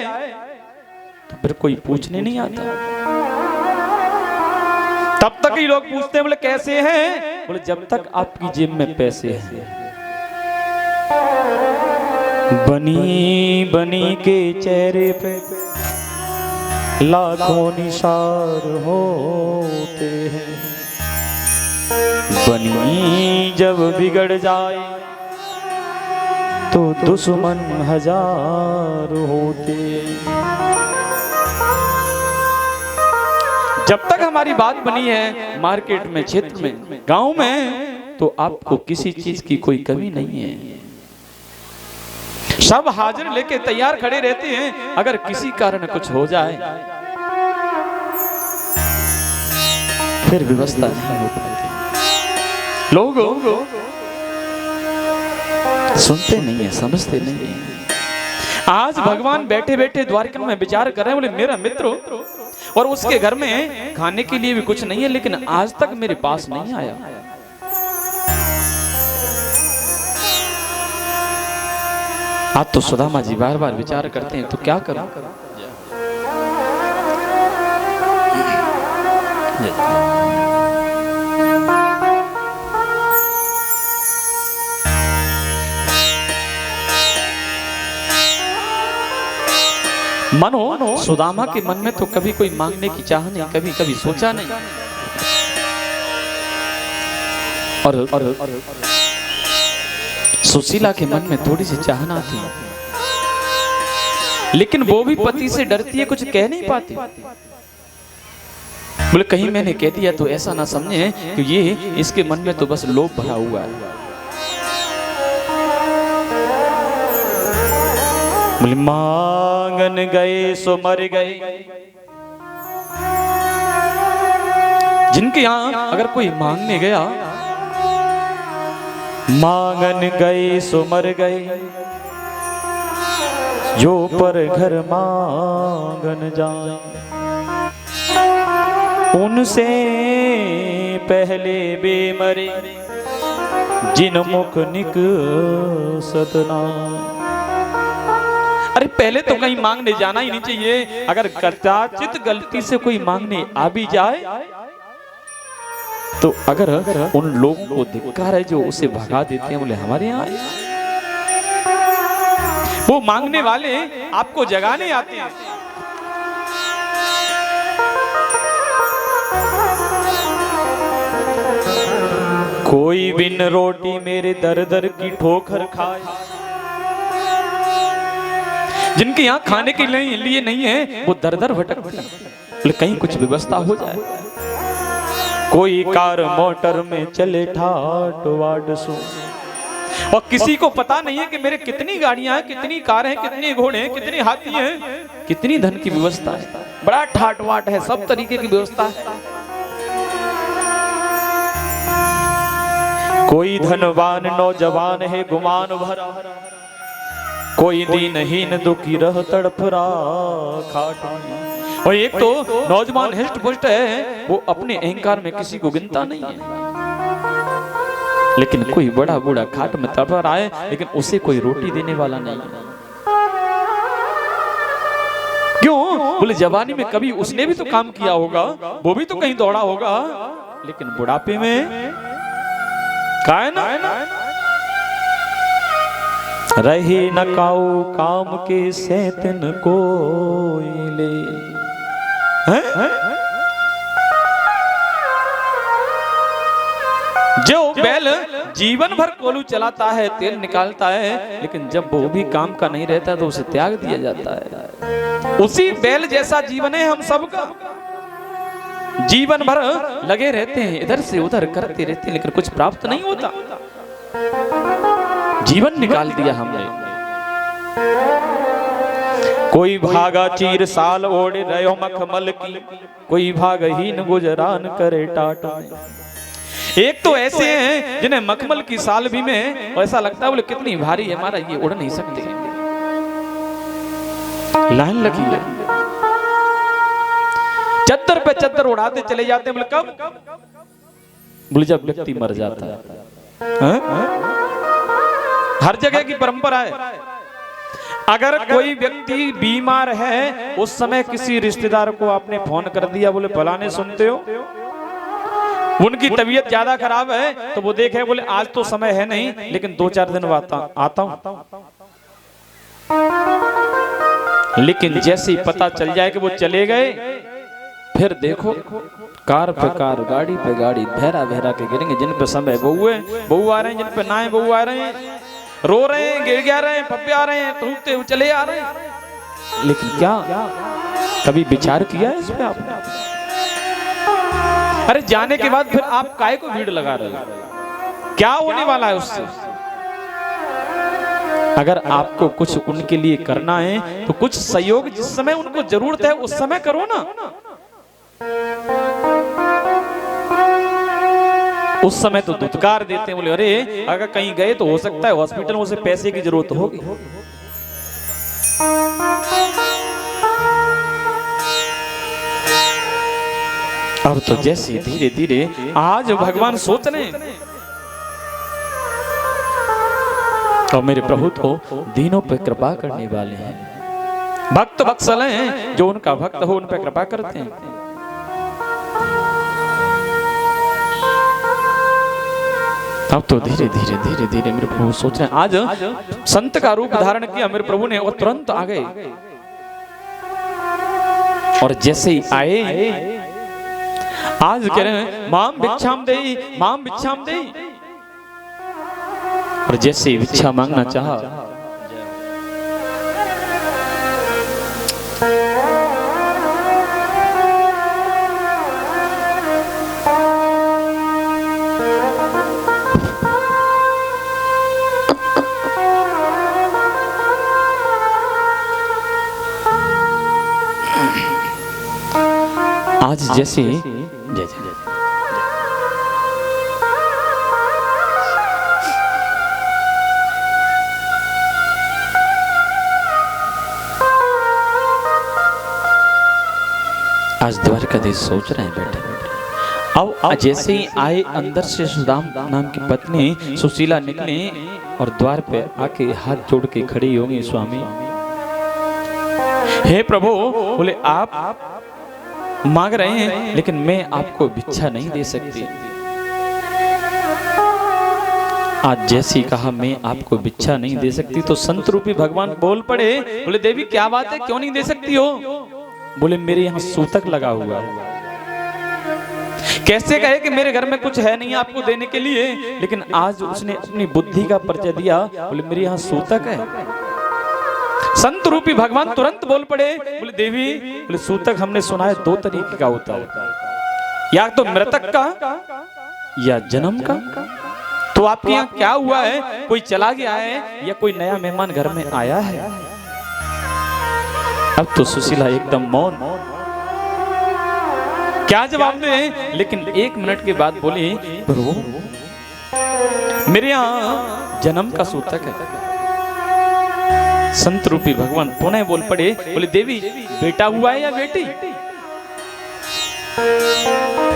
तो फिर कोई पूछने नहीं आता। तब तक ही लोग पूछते हैं, बोले कैसे हैं? बोले जब तक आपकी जेब में पैसे हैं। बनी के चेहरे पे लाखों निशार होते हैं, बनी जब बिगड़ जाए तो दुश्मन 1000 होते। जब तक हमारी बात बनी है मार्केट में, क्षेत्र में, गांव में, तो आपको किसी चीज की कोई कमी नहीं है। सब हाजिर लेके तैयार खड़े रहते हैं। अगर किसी कारण कुछ हो जाए फिर व्यवस्था नहीं हो पाती। लोग सुनते नहीं है, समझते नहीं है। आज भगवान बैठे बैठे द्वारिका में विचार कर रहे हैं, बोले मेरा मित्र और उसके घर में खाने के लिए भी कुछ नहीं है, लेकिन आज तक मेरे पास नहीं आया। आज तो सुदामा जी बार बार विचार करते हैं, तो क्या करूं? मनो सुदामा के मन में तो कभी कोई मांगने की चाह नहीं, कभी कभी सोचा नहीं। और सुशीला के मन में थोड़ी सी चाहना थी, लेकिन वो भी पति से डरती है, कुछ कह नहीं पाती। बोले कहीं मैंने कह दिया तो ऐसा ना समझे कि ये इसके मन में तो बस लोभ भरा हुआ है। बोले मांगन गए सो मर गए। जिनके यहां अगर कोई मांगने गया, मांगन गए सो मर गए, जो पर घर मांगन जाए, उनसे पहले बेमरे, जिन मुख निक सतना। अरे पहले तो कहीं मांगने जाना ही नहीं चाहिए। अगर कदाचित गलती से कोई मांगने आ भी जाए तो अगर उन लोगों को धिक्कार है जो उसे भगा देते हैं, बोले हमारे यहाँ वो मांगने वाले आपको जगाने आते हैं। कोई बिन रोटी मेरे दर दर की ठोकर खाए। जिनके यहाँ खाने के लिए नहीं है वो दर दर भटकते हैं, कहीं कुछ व्यवस्था हो जाए। कोई कार मोटर में चले ठाट वाट सो, और किसी को पता नहीं है कि मेरे कितनी गाड़ियां हैं, कितनी कार हैं, कितने घोड़े हैं, कितने हाथी हैं, कितनी धन की व्यवस्था है। बड़ा ठाट वाट है, सब तरीके की व्यवस्था है। कोई धनवान नौजवान है गुमान भरा, कोई दीनहीन दुखी रह तड़फरा खाट। और एक तो नौजवान हिष्ट पुष्ट है, वो अपने अहंकार में किसी को गिनता नहीं है, लेकिन कोई बड़ा बूढ़ा खाट में तड़प रहा है, लेकिन उसे कोई रोटी देने वाला नहीं है। क्यों? बोले जवानी में कभी उसने भी तो काम किया होगा, वो भी तो कहीं दौड़ा होगा, लेकिन बुढ़ापे में का है ना, रहे न काऊ काम के सैतन कोई ले। जो बैल जीवन भर कोलू चलाता है, तेल निकालता है, लेकिन जब वो भी काम का नहीं रहता तो उसे त्याग दिया जाता है। उसी बैल जैसा जीवन है हम सबका। जीवन भर लगे रहते हैं, इधर से उधर करते रहते हैं, लेकिन कुछ प्राप्त नहीं होता। जीवन निकाल दिया हमने। कोई भागा चीर साल ओढ़े रहो मखमल की, कोई भागहीन गुजरान करे टाट। एक तो ऐसे हैं जिन्हें मखमल की साल भी में ऐसा लगता है बोले कितनी भारी है, हमारा ये उड़ नहीं सकते। लाइन लगी है, चद्दर पे चद्दर उड़ाते चले जाते हैं। बोले कब? बोले जब व्यक्ति मर जाता है। हर जगह की परंपरा है, अगर कोई व्यक्ति बीमार है, उस समय किसी रिश्तेदार को आपने फोन कर दिया, बोले फलाने सुनते हो उनकी तबीयत ज्यादा खराब है, तो वो देखे बोले आज तो समय है नहीं, लेकिन 2-4 दिन आता हूं। लेकिन जैसे ही पता चल जाए कि वो चले गए, फिर देखो कार पे कार, गाड़ी पे गाड़ी, बहरा बहरा के गिरेंगे। जिन पे समय बहू आ रहे हैं, जिन पे नाए बहू आ रहे हैं, रो रहे हैं, गिर आ रहे हैं, पप्पे आ रहे हैं, टूटते हुए चले आ रहे हैं। लेकिन क्या कभी विचार किया है इस पे आपने? अरे जाने के बाद फिर आप काहे को भीड़ लगा रहे हो? क्या होने वाला है उससे? अगर आपको कुछ उनके लिए करना है तो कुछ सहयोग जिस समय उनको जरूरत है उस समय करो ना। उस समय तो दुत्कार देते हैं, बोले अरे अगर कहीं गए तो हो सकता है हॉस्पिटल में उसे पैसे की जरूरत होगी। अब तो जैसे धीरे धीरे आज भगवान सोच रहे हैं और मेरे प्रभु तो दीनों पे कृपा करने वाले हैं, भक्त वत्सल हैं, जो उनका भक्त हो उन पे कृपा करते हैं। अब तो धीरे धीरे धीरे धीरे मेरे प्रभु सोच रहे हैं, आज संत का रूप धारण किया मेरे प्रभु ने और तुरंत आ गए। और जैसे ही आए आज कह रहे हैं माम भिक्षाम देहि, माम भिक्षाम देहि। और जैसे भिक्षा मांगना चाहा, आज जैसे जय जय आज द्वारकाधीश सोच रहे हैं बैठे बैठे। अब जैसे ही आए अंदर से सुदाम नाम की पत्नी सुशीला निकले और द्वार पे आके हाथ जोड़ के खड़ी होंगी, स्वामी हे प्रभु, बोले आप मांग रहे हैं लेकिन मैं आपको भिक्षा नहीं दे सकती। आज जैसी कहा मैं आपको भिक्षा नहीं दे सकती तो संत रूपी भगवान बोल पड़े, बोले देवी क्या बात है, क्यों नहीं दे सकती हो? बोले मेरे यहाँ सूतक लगा हुआ है। कैसे कहे कि मेरे घर में कुछ है नहीं आपको देने के लिए, लेकिन आज उसने अपनी बुद्धि का परिचय दिया, बोले मेरे यहाँ सूतक है। संत रूपी भगवान तुरंत बोल पड़े, बोले देवी, बोले सूतक हमने सुना है दो तरीके का होता है, या तो मृतक का या जन्म का। तो आपके यहाँ क्या हुआ है, कोई चला गया है या कोई नया मेहमान घर में आया है? अब तो सुशीला एकदम मौन, क्या जवाब दे? लेकिन एक मिनट के बाद बोली, प्रभु मेरे यहाँ जन्म का सूतक है। संत रूपी भगवान पुनः बोल पड़े, बोले देवी बेटा हुआ है या बेटी?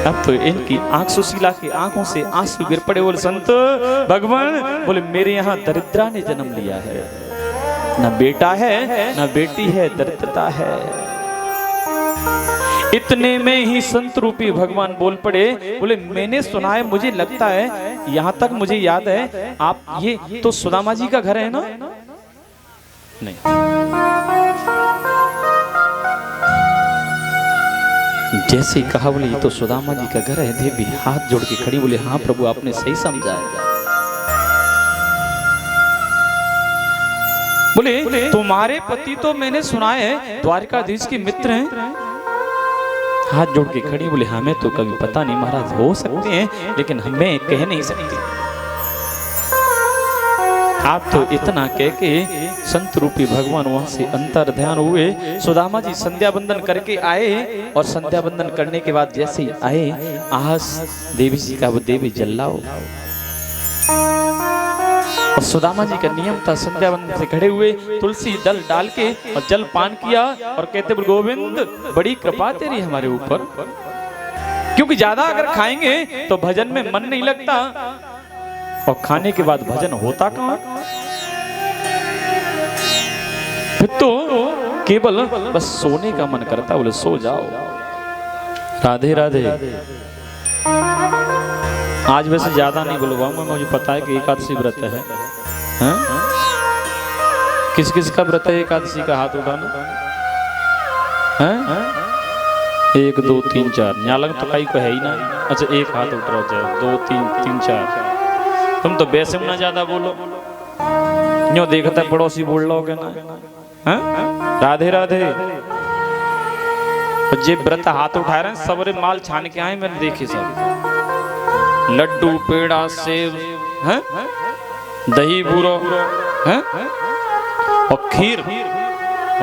अब तो इनकी आंख, सुशीला की आंखों से आंसू गिर पड़े। बोले संत भगवान, बोले मेरे यहाँ दरिद्रा ने जन्म लिया है, ना बेटा है ना बेटी है, दरिद्रता है। इतने में ही संत रूपी भगवान बोल पड़े, बोले मैंने सुना है, मुझे लगता है, यहाँ तक मुझे याद है, आप ये तो सुदामा जी का घर है ना? नहीं, जैसे ही कहा बोले ये तो सुदामा जी का घर है। देवी हाथ जोड़ के खड़ी, बोले हाँ प्रभु आपने सही समझा है। बोले तुम्हारे पति तो मैंने सुना है द्वारकाधीश के मित्र हैं। हाथ जोड़ के खड़ी, बोले हमें तो कभी पता नहीं महाराज, हो सकते हैं लेकिन हमें कह नहीं सकते। आप तो इतना कह के संत रूपी भगवान वहां से अंतर ध्यान हुए। सुदामा जी संध्या बंदन करके आए और संध्या बंदन करने के बाद जैसे ही आए, आहस देवी जी का वो देवी जल लाओ। और सुदामा जी का नियम था, संध्या बंदन से खड़े हुए तुलसी दल डाल के और जल पान किया और कहते गोविंद बड़ी कृपा तेरी हमारे ऊपर, क्योंकि ज्यादा अगर खाएंगे तो भजन में मन नहीं लगता और खाने के बाद भजन होता कहां? फिर तो केवल बस सोने का मन करता। बोले सो जाओ। राधे राधे। आज वैसे ज्यादा नहीं बुलवाऊंगा, मुझे पता है कि एकादशी व्रत है। किस किस का व्रत है एकादशी का? हाथ उठाना। 1 2 3 4 न्यालंग तो कई को है ही ना। अच्छा एक हाथ उठ रहा जाए, 2 3 3 4। तुम तो वैसे में ना ज्यादा बोलो, यूं देखता पड़ोसी बोल लोगे ना। राधे राधे। जे व्रत हाथ उठा रहे हैं सबरे माल छान के आए, मैंने देखे सब, लड्डू पेड़ा सेब हैं, दही बूरो हैं और खीर।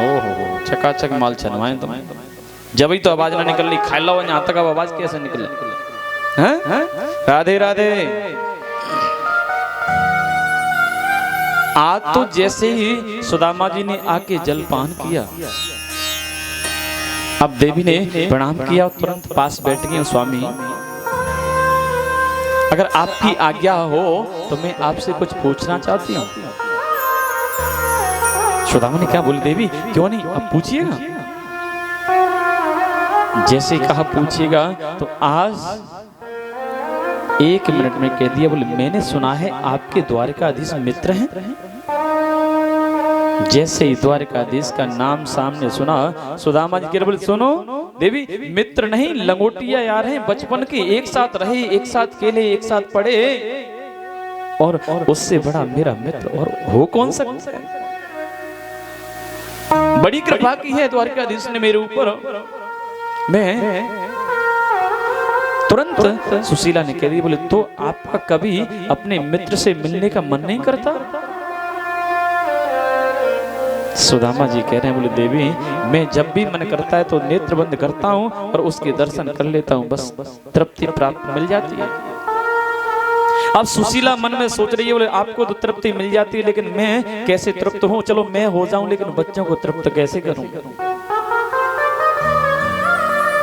ओहो चकाचक माल छनवाए तुम। जब ही तो आवाज ना निकल रही, खा लो यहाँ तक अब आवाज कैसे निकले? हैं? राधे राधे। आज तो जैसे ही सुदामा जी ने आके जलपान किया, अब देवी ने प्रणाम किया और तुरंत पास बैठ गए। स्वामी अगर आपकी आज्ञा हो तो मैं आपसे कुछ पूछना चाहती हूँ। सुदामा ने क्या बोली? देवी क्यों नहीं, अब पूछिएगा। जैसे कहा पूछिएगा तो आज 1 मिनट में कह दिया। बोले मैंने सुना है आपके द्वारकाधीश मित्र हैं। जैसे ही द्वारकाधीश का नाम सामने सुना, सुदामा जी बोले सुनो देवी, मित्र नहीं लंगोटिया यार हैं, बचपन के एक साथ रहे, एक साथ खेले, एक साथ पढ़े। और उससे बड़ा मेरा मित्र और हो कौन सकता है। बड़ी कृपा की है द्वारकाधीश ने मेरे ऊपर। मैं तुरंत सुशीला ने कह दी, बोले तो आपका कभी अपने मित्र से मिलने का मन नहीं करता? सुदामा जी कह रहे हैं, बोले देवी मैं जब भी मन करता है तो नेत्र बंद करता हूँ और उसके दर्शन कर लेता हूँ, बस तृप्ति प्राप्त मिल जाती है। अब सुशीला मन में सोच रही है, बोले आपको तो तृप्ति मिल जाती है लेकिन मैं कैसे तृप्त हूँ? चलो मैं हो जाऊं लेकिन बच्चों को तृप्त कैसे करूं?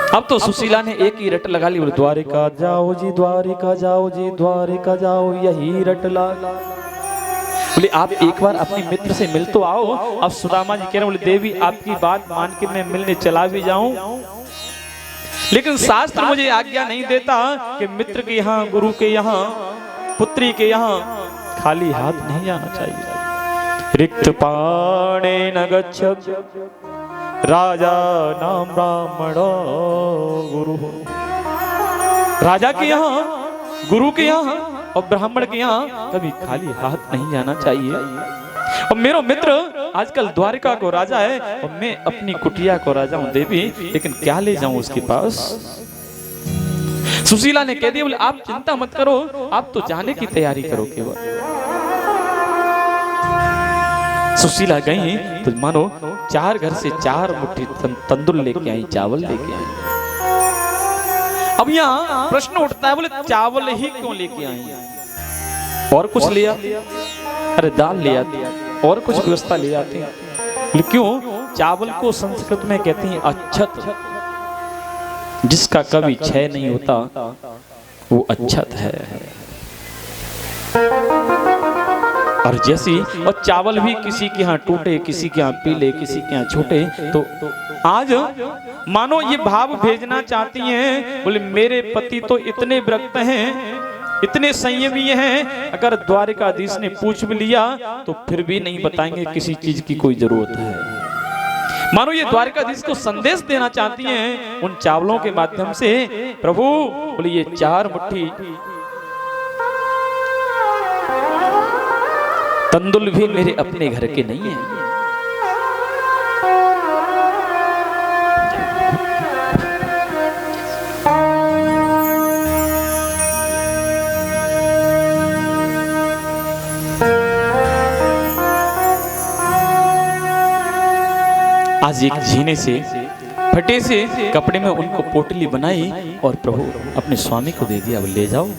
अब तो सुशीला ने एक ही रट लगा ली, बोले द्वारिका जाओ जी, द्वारिका जाओ जी, द्वारिका जाओ, यही रट लगा। बोले आप एक बार अपने मित्र से मिल तो आओ। अब सुदामा जी कह रहे हैं, बोले देवी आपकी बात मान के मैं मिलने चला भी जाऊं, लेकिन शास्त्र मुझे आज्ञा नहीं देता कि मित्र के यहाँ, गुरु के यहाँ, पुत्री के यहाँ खाली हाथ नहीं जाना चाहिए। रिक्त पाणे न गच्छ राजा नाम ब्राह्मण गुरु। राजा के यहाँ, गुरु के यहाँ और ब्राह्मण के यहाँ कभी खाली हाथ नहीं जाना चाहिए। और मेरा मित्र आजकल द्वारिका को राजा है और मैं अपनी कुटिया को राजा हूं देवी, लेकिन क्या ले जाऊं उसके पास? सुशीला ने कह दिया, बोले आप चिंता मत करो, आप तो जाने की तैयारी करो केवल। सुशीला गई तो मानो 4 घर से 4 मुट्ठी तंदूर लेके आई, चावल लेके आई। अब यहाँ प्रश्न उठता है, बोले चावल ही क्यों लेके आई? और कुछ ले आती, अरे दाल ले आती, और कुछ व्यवस्था ले आती, क्यों? चावल को संस्कृत में कहती हैं अच्छत, जिसका कभी क्षय नहीं होता वो अच्छत है। और जैसी और चावल भी किसी के यहाँ टूटे, किसी के यहाँ पीले, किसी के यहाँ छोटे, तो आज मानो ये भाव भेजना चाहती हैं, बोले मेरे पति तो इतने विरक्त हैं, इतने संयमी हैं, अगर द्वारिकाधीश ने पूछ भी लिया तो फिर भी नहीं बताएंगे किसी चीज की कोई जरूरत है। मानो ये द्वारिकाधीश को संदेश देना चाहती हैं उन चावलों के माध्यम से, प्रभु बोले ये 4 मुट्ठी तंदुल भी मेरे अपने घर के नहीं है। आज एक झीने से फटे से कपड़े में उनको पोटली बनाई और प्रभु अपने स्वामी को दे दिया, ले जाओ।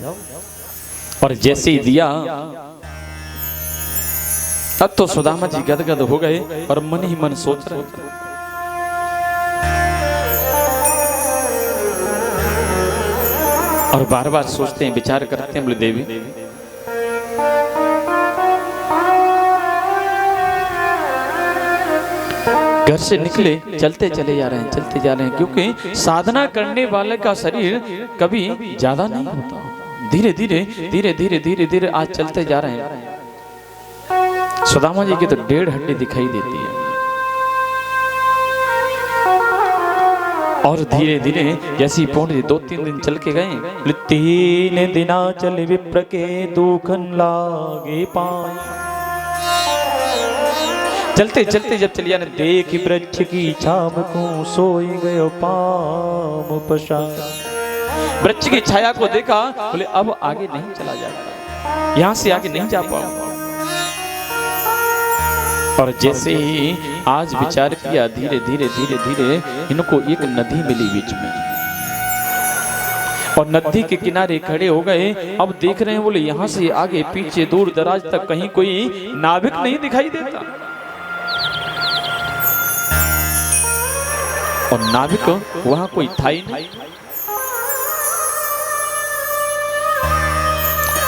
और जैसे ही दिया अब तो सुदामा जी गदगद हो गए और मन ही मन सोच रहे थे, और बार बार सोचते हैं, विचार करते हैं, बोले देवी घर से निकले चलते चले जा रहे हैं, चलते जा रहे हैं, क्योंकि साधना करने वाले का शरीर कभी ज्यादा नहीं होता, धीरे धीरे धीरे धीरे धीरे धीरे आज चलते जा रहे हैं। सुदामा जी की तो 1.5 हड्डी दिखाई देती है, और धीरे धीरे जैसी पौंडी 2-3 दिन चल के गए, 3 दिना चले विप्र के दुखन लागे पाए। चलते चलते जब चलिया ने देखी वृक्ष की छाव को सोई गयो पाम पशा। वृक्ष की छाया को देखा, बोले अब आगे नहीं चला जाएगा, यहां से आगे नहीं जा पाऊंगा। और जैसे ही आज विचार किया, धीरे धीरे धीरे धीरे इनको एक नदी मिली बीच में, और नदी के किनारे खड़े हो गए। अब देख रहे हैं, बोले यहाँ से आगे पीछे दूर दराज तक कहीं कोई नाविक नहीं दिखाई देता, और नाविक वहां कोई था ही नहीं।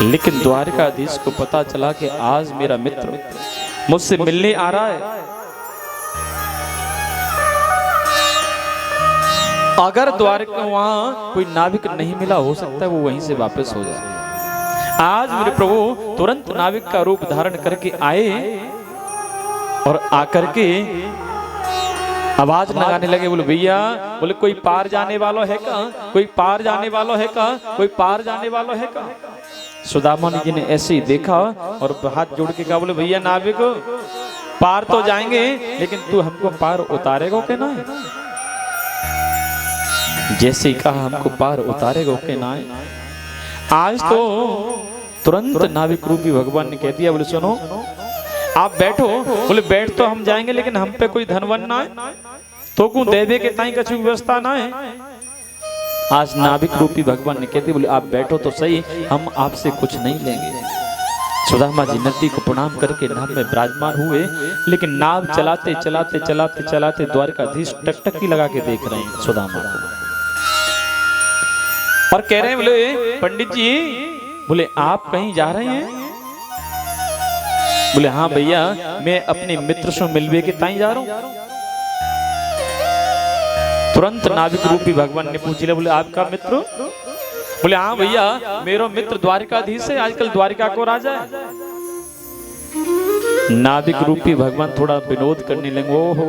लेकिन द्वारकाधीश को पता चला कि आज मेरा मित्र मुझसे मिलने आ रहा है। अगर द्वारका वहां कोई नाविक नहीं मिला, हो सकता है वो वहीं से वापस हो जाए। आज मेरे प्रभु तुरंत नाविक का रूप धारण करके आए और आकर के आवाज लगाने लगे, बोले भैया, बोले कोई पार जाने वाला है का, कोई पार जाने वाला है का, कोई पार जाने वाला है का। सुदामा जी ने ऐसे ही देखा और हाथ जोड़ के कहा, बोले भैया नाविक पार तो जाएंगे लेकिन तू हमको पार उतारेगा के ना? जैसे ही कहा हमको पार उतारेगा के ना? आज तो तुरंत नाविक रूपी भगवान ने कह दिया, बोले सुनो आप बैठो। बोले बैठ तो हम जाएंगे लेकिन हम पे कोई धनवन ना है, तो को देवे के ताई कछु व्यवस्था ना है। आज नाविक रूपी भगवान ने कहते, बोले आप बैठो तो सही, हम आपसे कुछ नहीं लेंगे। सुदामा जी नदी को प्रणाम करके नाव में विराजमान हुए, लेकिन नाव चलाते चलाते चलाते चलाते द्वारकाधीश टकटकी लगा के देख रहे हैं सुदामा को और कह रहे हैं, बोले पंडित जी, बोले आप कहीं जा रहे हैं? बोले हाँ भैया, मैं अपने मित्र से मिलवे के ताई जा रहा हूं। तुरंत नाविक रूपी भगवान ने पूछ लिया, बोले आपका मित्र? बोले हाँ भैया, मेरा मित्र द्वारकाधीश है, आजकल द्वारिका को राजा है। नाविक रूपी भगवान थोड़ा विनोद करने लगे, ओहो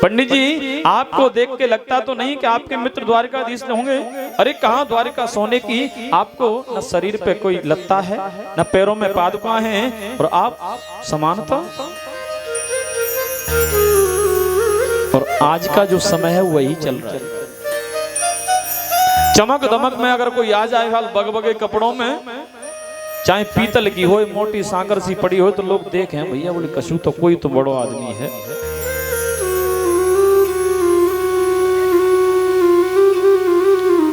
पंडित जी, आपको देख के लगता तो नहीं कि आपके मित्र द्वारकाधीश होंगे? अरे कहाँ द्वारिका सोने की, आपको न शरीर पे कोई लत्ता है न पैरों में पादुका हैं, और आप समानता। और आज का जो समय है वही चल रहा है। चमक दमक में अगर कोई आ जाए हाल बगबगे कपड़ों में, चाहे पीतल की हो, मोटी सांगर सी पड़ी हो, तो लोग देखें भैया, बोले कशु तो कोई तो बड़ो आदमी है।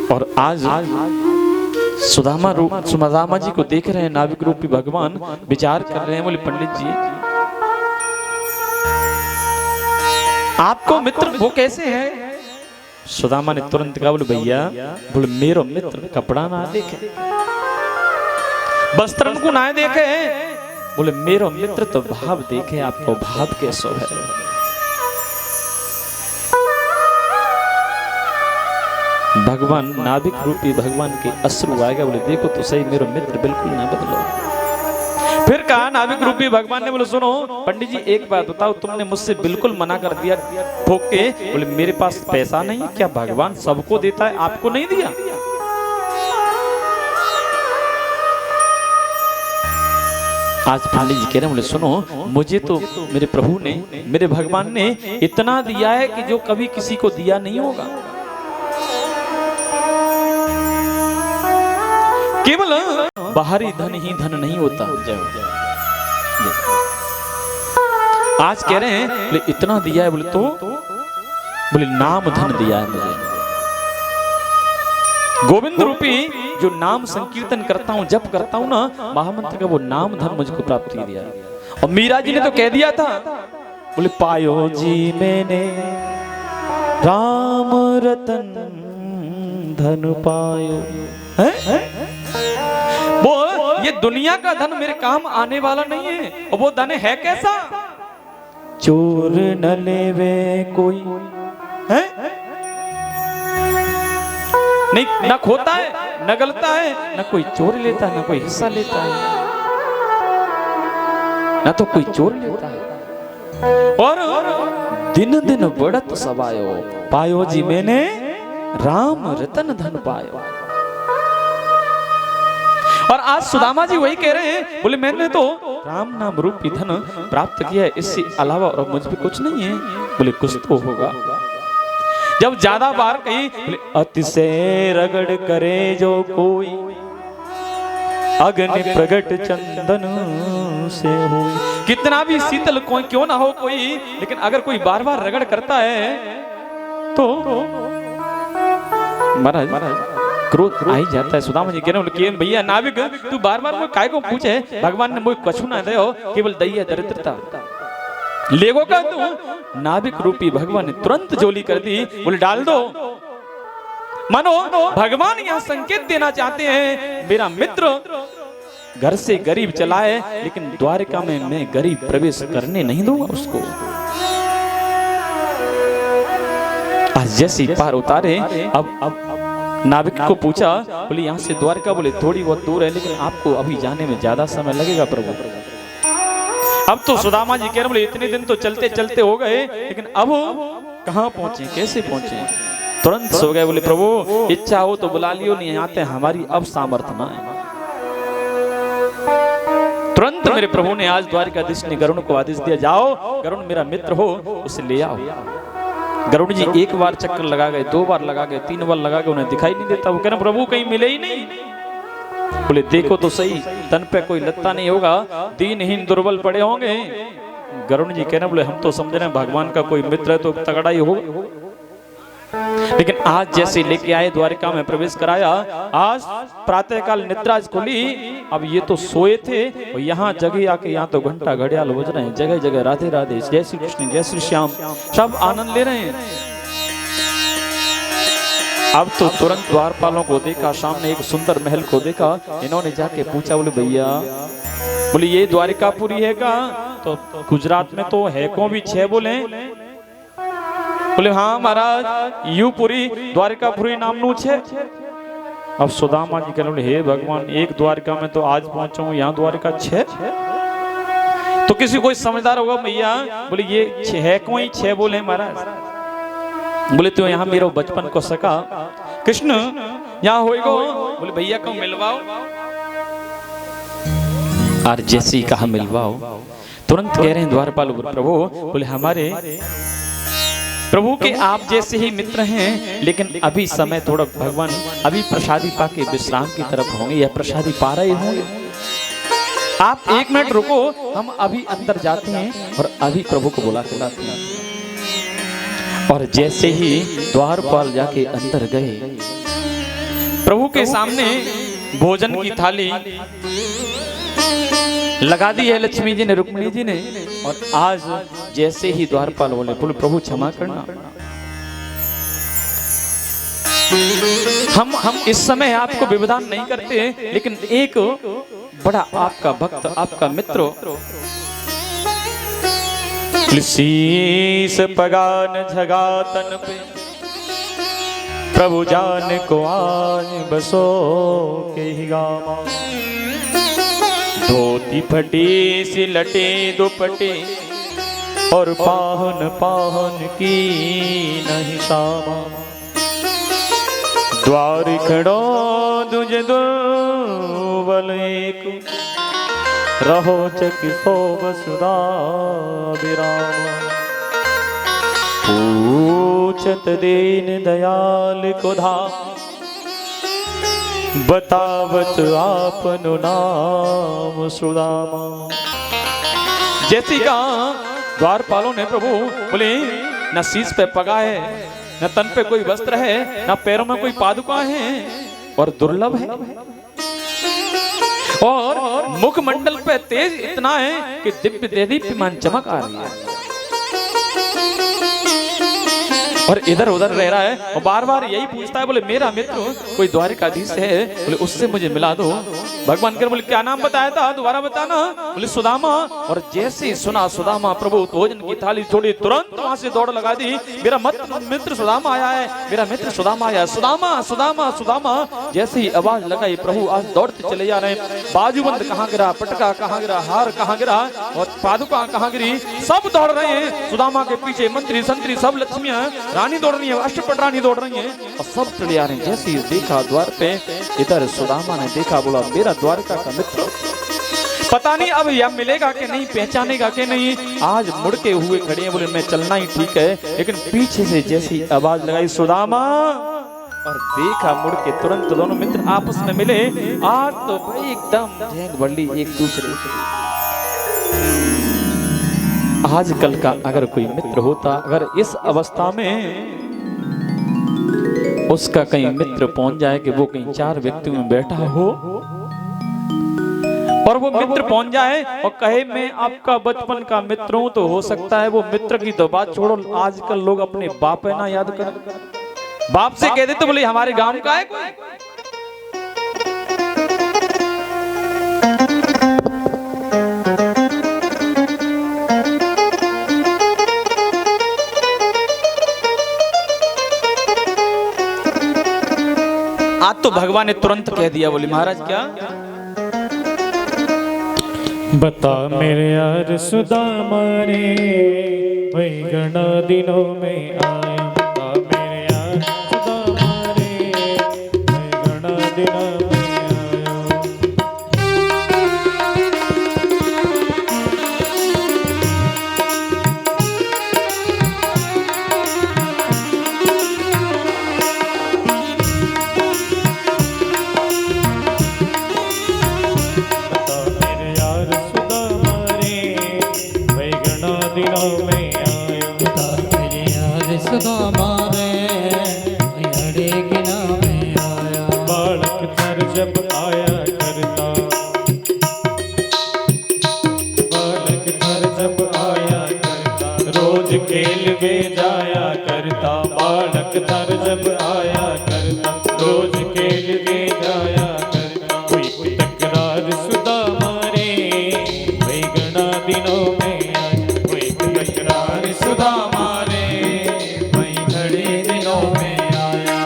और आज सुदामा जी को देख रहे हैं नाविक रूपी भगवान, विचार कर रहे हैं, बोले पंडित जी आपको मित्र वो कैसे है? सुदामा ने तुरंत कहा, बोले भैया, बोले मेरो मित्र कपड़ा ना देखे, वस्त्रन को ना देखे, बोले मेरो मित्र तो भाव देखे, आपको भाव कैसो है? भगवान नाविक रूपी भगवान के अश्रु आएगा, बोले देखो तो सही, मेरो मित्र बिल्कुल ना बदलो। फिर कहा नाविक रूपी भगवान ने, बोले सुनो पंडित जी, एक बात बताओ, तुमने मुझसे बिल्कुल मना कर दिया ठोक के, बोले मेरे पास पैसा नहीं। क्या भगवान सबको देता है, आपको नहीं दिया? आज पंडित जी कह रहे हैं, बोले सुनो, मुझे तो मेरे प्रभु ने, मेरे भगवान ने इतना दिया है कि जो कभी किसी को दिया नहीं होगा। केवल बाहरी धन ही धन नहीं होता। आज कह रहे हैं, बोले इतना दिया है, बोले तो बोले नाम धन दिया है मुझे। गोविंद रूपी जो नाम संकीर्तन करता हूं, जप करता हूं ना, महामंत्र का वो नाम धन मुझको प्राप्त दिया है। और मीरा जी ने तो कह दिया था, बोले पायो जी मैंने राम रतन धन पायो है? वो ये दुनिया का धन मेरे काम आने वाला नहीं है। और वो धन है कैसा? चोर न लेवे कोई है, नहीं न खोता है न गलता है, न कोई चोर लेता है न कोई हिस्सा लेता है, न तो कोई चोर लेता है। और दिन दिन बढ़त सवायो, पायो जी मैंने राम रतन धन पायो। और आज सुदामा जी वही कह रहे हैं, बोले मैंने तो राम नाम रूपी धन प्राप्त किया है, इससे अलावा और मुझ पे कुछ नहीं है। बोले कुछ तो होगा। जब ज्यादा बार कही, बोले अतिशय रगड़ करे जो कोई, अग्नि प्रगट चंदन से हो। कितना भी शीतल कोई क्यों ना हो कोई, लेकिन अगर कोई बार बार रगड़ करता है तो महाराज क्रोध आ ही जाता है। सुदामा जी कह रहे हैं, भैया नाविक, तू बार बार मुझे काय को पूछे? भगवान ने मुझे कछु ना दे, केवल दैया दरिद्रता लेगो का तू। नाविक रूपी भगवान ने तुरंत जोली कर दी, बोले डाल दो। मानो भगवान यहाँ संकेत देना चाहते हैं, मेरा मित्र घर से गरीब चला है, लेकिन द्वारिका में मैं गरीब प्रवेश करने नहीं दूंगा उसको। आज जैसी पार उतारे, अब नाविक को पूछा, बोले यहाँ से द्वारका, बोले थोड़ी बहुत दूर है, लेकिन आपको अभी जाने में ज्यादा समय लगेगा प्रभु। अब तो सुदामा जी कह रहे, बोले इतने दिन तो चलते चलते हो गए, लेकिन अब कहाँ पहुंचे, कैसे पहुंचे? तुरंत सो गए। बोले प्रभु इच्छा हो तो बुला लियो, नहीं आते हमारी अब सामर्थ्य ना है। तुरंत मेरे प्रभु ने आज द्वारिकाधीश ने गरुड़ को आदेश दिया, जाओ गरुड़ मेरा मित्र हो उसे ले आओ। गरुड़ जी एक बार चक्कर लगा गए, 2 बार लगा गए, 3 बार लगा गए, उन्हें दिखाई नहीं देता। वो कह रहे प्रभु कहीं मिले ही नहीं। बोले देखो तो सही, तन पे कोई लत्ता नहीं होगा, दीनहीन दुर्बल पड़े होंगे। गरुड़ जी कहना बोले हम तो समझ रहे हैं भगवान का कोई मित्र है तो तगड़ा ही होगा, लेकिन आज जैसे लेके आए द्वारिका में प्रवेश कराया, आज प्रातःकाल निद्रा आज खुली, अब ये तो सोए थे और यहाँ जगह आके यहाँ तो घंटा घड़ियाल बज रहे हैं, जगह जगह राधे राधे, जय श्री कृष्ण, जय श्री श्याम, सब आनंद ले रहे हैं। अब तो तुरंत द्वारपालों को देखा, सामने एक सुंदर महल को देखा, इन्होंने जाके पूछा, बोले भैया, बोले ये द्वारिकापुरी है का? तो गुजरात में तो है को भी 6 बोले। बोले हाँ महाराज यूपुरी द्वारिकापुरी नामनु छे। अब सुदामा जी कहने, हे भगवान एक द्वारिका में तो आज पहुंचा हूं, यहाँ द्वारिका 6। तो किसी कोई समझदार होगा भैया, बोले ये 6 कोई 6 बोले महाराज। बोले तो यहाँ मेरा बचपन को सका कृष्ण यहाँ होएगो। बोले भैया को मिलवाओ। और जैसे ही कहा मिलवाओ, तुरंत कह रहे हैं द्वारपाल प्रभु, बोले हमारे प्रभु के आप जैसे ही मित्र हैं, लेकिन अभी समय थोड़ा भगवान अभी प्रसादी पाके विश्राम की तरफ होंगे या प्रसादी पा रहे होंगे, आप 1 मिनट रुको, हम अभी अंदर जाते हैं और अभी प्रभु को बुला के लाते हैं। और जैसे ही द्वारपाल जाके अंदर गए, प्रभु के सामने भोजन की थाली लगा दी है लक्ष्मी जी ने, रुक्मिणी जी ने। और आज जैसे ही द्वारपाल बोले, प्रभु क्षमा करना, हम इस समय आपको विवधान नहीं करते, लेकिन एक बड़ा आपका भक्त, आपका मित्र शीस पगान झगातन पे प्रभु जान को आज बसो के ही गामा। धोती फटी सी लटे दुपटे और पाहन पाहन की नहीं सामा। द्वार खड़ो दुज दुर्बल एक रहो चकिसो वसुधा विराम। पूछत दीन दयाल को धा बतावत आपनु नाम सुदामा। जैसे कहा द्वारपालों ने प्रभु बोले, न शीश पे पगा है, न तन पे कोई वस्त्र है, न पैरों में कोई पादुका है, और दुर्लभ है, और मुखमंडल पे तेज इतना है कि दिव्य देदीप्यमान चमक आ रही है, और इधर उधर रह रहा है और बार बार यही पूछता है, बोले मेरा मित्र कोई द्वारिकाधीश है, बोले उससे मुझे मिला दो। भगवान कर बोले क्या नाम बताया था, दोबारा बताना। बोले सुदामा। और जैसे सुना सुदामा, प्रभु भोजन की थाली छोड़ी, तुरंत वहां से दौड़ लगा दी, मेरा मित्र सुदामा आया है, मेरा मित्र सुदामा आया है, सुदामा सुदामा सुदामा। जैसे ही आवाज लगाई, प्रभु आज दौड़ते चले जा रहे हैं। बाजूबंद कहाँ गिरा, पटका कहाँ गिरा, हार कहाँ गिरा, और पादुका कहाँ गिरी, सब दौड़ रहे हैं सुदामा के पीछे। मंत्री संतरी सब, लक्ष्मियां रानी दौड़ रही है, अष्टपट रानी दौड़ रही है, और सब चले आ रहे हैं। जैसे ही देखा द्वार पे, इधर सुदामा ने देखा, बोला मेरा द्वारका का मित्र, पता नहीं अब यह मिलेगा कि नहीं, पहचानेगा कि नहीं। आज मुड़ के हुए खड़े हैं, बोले मैं चलना ही ठीक है, लेकिन पीछे से जैसी आवाज लगाई सुदामा, और देखा मुड़ के, तुरंत दोनों मित्र आपस में मिले। आज तो भाई एकदम झेंग बढ़ी एक दूसरे से। आजकल का अगर कोई मित्र होता, अगर इस अवस्था में उसका कहीं मित्र पहुंच जाए कि वो कहीं 4 व्यक्तियों में बैठा हो, और वो मित्र पहुंच जाए और कहे मैं आपका बचपन का मित्र हूं, तो हो सकता है वो मित्र की तो बात छोड़ो, आजकल लोग अपने बाप है ना याद कर, बाप से कह देते बोले हमारे गांव का है कोई। आज तो भगवान ने तुरंत कह दिया, बोले महाराज क्या बता मेरे यार सुदामा रे, वही गणा दिनों में आए। बता मेरे यार सुदामा रे, वही गणा दिनों में आयो। जब आया करता, बालक घर जब आया करता, रोज खेलवे जाया करता। बालक घर जब आया करता, रोज खेलवे जाया करता। कोई तकरार सुदामा रे भाई घना दिनों में आया। कोई तकरार सुदामा रे भाई घड़े दिनों में आया।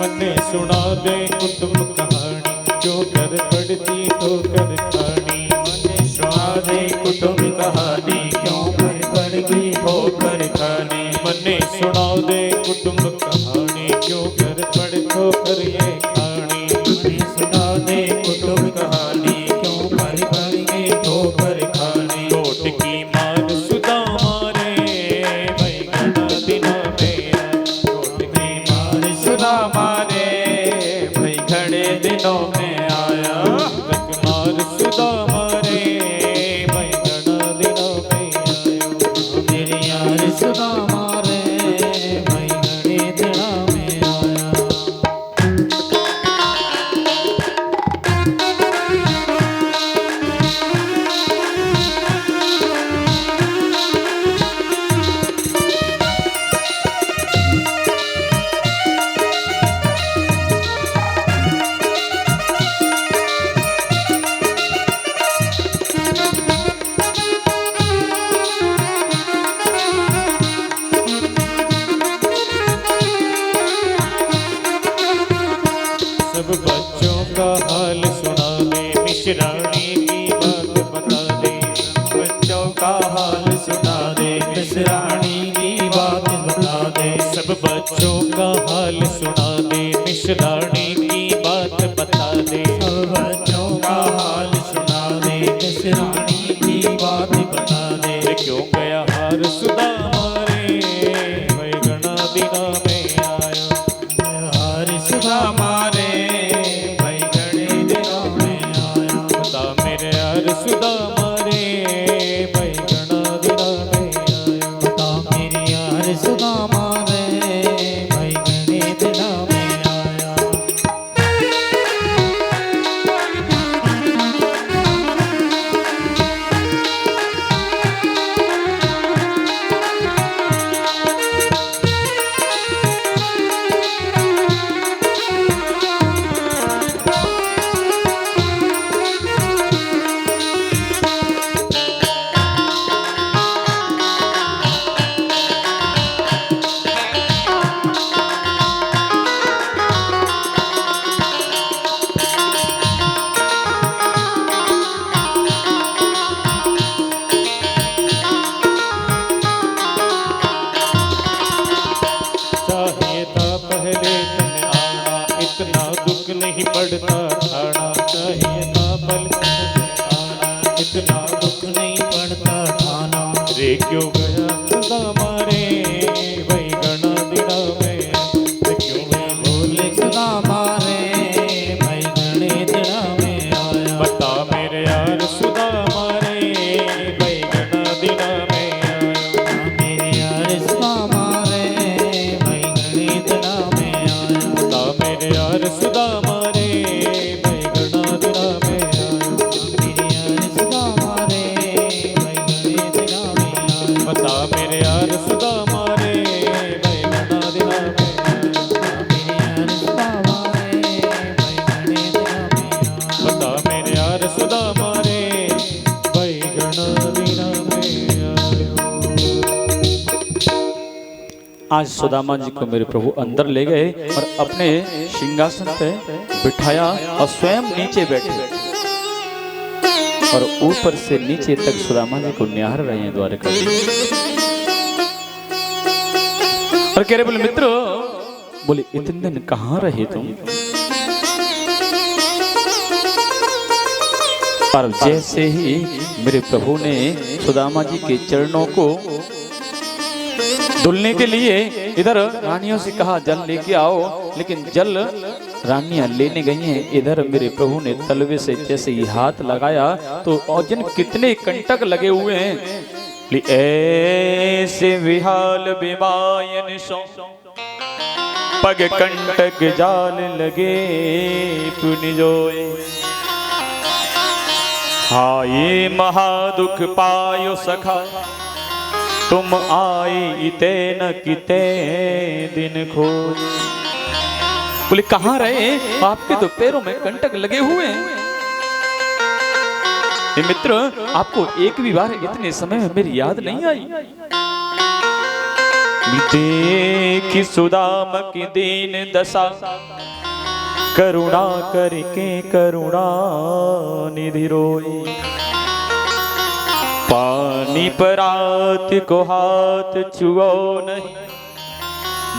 मन्ने सुना दे कुटुंब कहानी, जो कर पड़ती ठोकर खानी। मन्ने सुना दे कुटुंब कहानी, क्यों कर पड़ती ठोकर खानी। मन्ने सुना दे कुटुंब कहानी, क्यों कर पड़ ठोकर ये खानी। मन्ने सुना दे कुटुंब कहानी, क्यों कर पड़ती ठोकर खानी। कोट की मार सुदामा रे भाई घना दिनों में आया। कोट की मार सुदामा रे भाई घड़े दिनों में आया। मार सुदामा रे भाई घना दिनों में आया। मेरी यार सुदामा रे भाई घड़े दिनों में आया। सब बच्चों का हाल सुना दे, मिश्राणी की बात बता दे। बच्चों का हाल सुना दे, मिश्राणी की बात बता दे। सब बच्चों का हाल सुना दे, मिश्राणी की बात बता दे। सब बच्चों का हाल सुना दे, मिश्राणी की बात बता दे। क्यों गया हार सुदामा रे भाई घना दिनों में आया। हार सुदामा रे भाई घड़े दिनों में आया। बता मेरे यार सुदामा रे भाई घना दिनों में आया। बता मेरे यार सुदामा रे भाई घड़े दिनों में आया। चाहिए था पहले तन आना, इतना दुख नहीं पड़ता ठाना। चाहिए था पहले तन आना, इतना दुख नहीं पड़ता ठाना। रे क्यों गया सुदामा रे भाई घना दिनों में। क्यों मैं भूले सुदामा रे भाई घने दिनों में आया। बता मेरे यार सुदामा रे भाई घना दिनों में आया। मेरे यार सुदामा रे भाई घने दिनों में आया। बता मेरे यार सुदामा रे भाई घना दिनों में आया। मेरे यार सुदामा रे भाई घने दिनों में आया। बता मेरे यार सुदामा रे भाई घना दिनों में आया। मेरे यार सुदामा रे भाई घने दिनों में आया। बता मेरे यार सुदामा रे भाई घना दिनों में आया। आज सुदामा जी को मेरे प्रभु अंदर ले गए और अपने सिंहासन पे बिठाया और स्वयं नीचे बैठे और ऊपर से नीचे तक सुदामा जी को निहार रहे हैं द्वारका। और कह रहे बोले मित्रों, बोले इतने दिन कहाँ रहे तुम? और जैसे ही मेरे प्रभु ने सुदामा जी के चरणों को धुलने के लिए इधर रानियों से कहा जल लेके आओ, लेकिन जल रानियां लेने गई हैं। इधर मेरे प्रभु ने तलवे से जैसे ही हाथ लगाया तो औजन कितने कंटक लगे हुए हैं। ऐसे विहाल बिमायन सो पग कंटक जाल लगे पुनि जोए। हाय महादुख पायो सखा तुम आए इते न किते दिन खोज। बोले कहाँ रहे, आपके तो पैरों में कंटक लगे हुए हैं। ये मित्र, आपको एक भी बार इतने समय में मेरी याद नहीं आई। देखी सुदाम की दीन दशा करुणा करके करुणा निधि रोई। पानी परात को हाथ छुओ नहीं,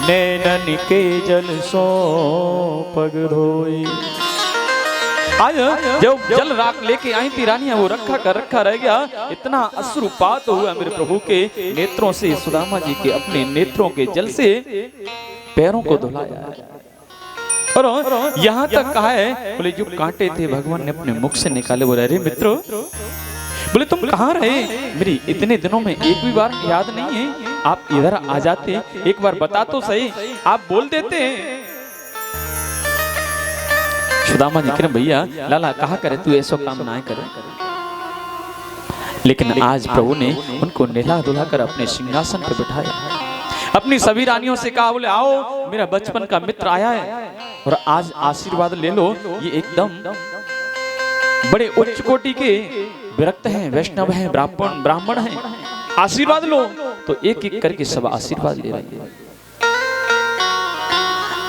नैनन के जल सो पग धोई। आज जब जल राख लेके आई थी रानियां, वो रखा का रखा रह गया। इतना अश्रुपात हुआ मेरे प्रभु के नेत्रों से। सुदामा जी के अपने नेत्रों के जल से पैरों को धुलाया। और यहाँ तक कहा है, बोले जो कांटे थे भगवान ने अपने मुख से निकाले। बोले अरे मित्रों, बोले तुम कहाँ रहे, मेरी इतने दिनों में एक भी बार याद नहीं है। आप इधर आ जाते, एक बार बता तो सही, आप बोल देते। सुदामा जी कह भैया लाला कहा करे तू ऐसा काम ना करे। लेकिन आज प्रभु ने उनको नहला धुला कर अपने सिंहासन पर बिठाया। अपनी सभी रानियों से कहा, बोले आओ मेरा बचपन का मित्र आया है और आज आशीर्वाद ले लो। ये एकदम बड़े उच्च कोटि के विरक्त हैं, वैष्णव हैं, ब्राह्मण हैं, आशीर्वाद लो। तो एक एक करके सब आशीर्वाद ले रहे हैं।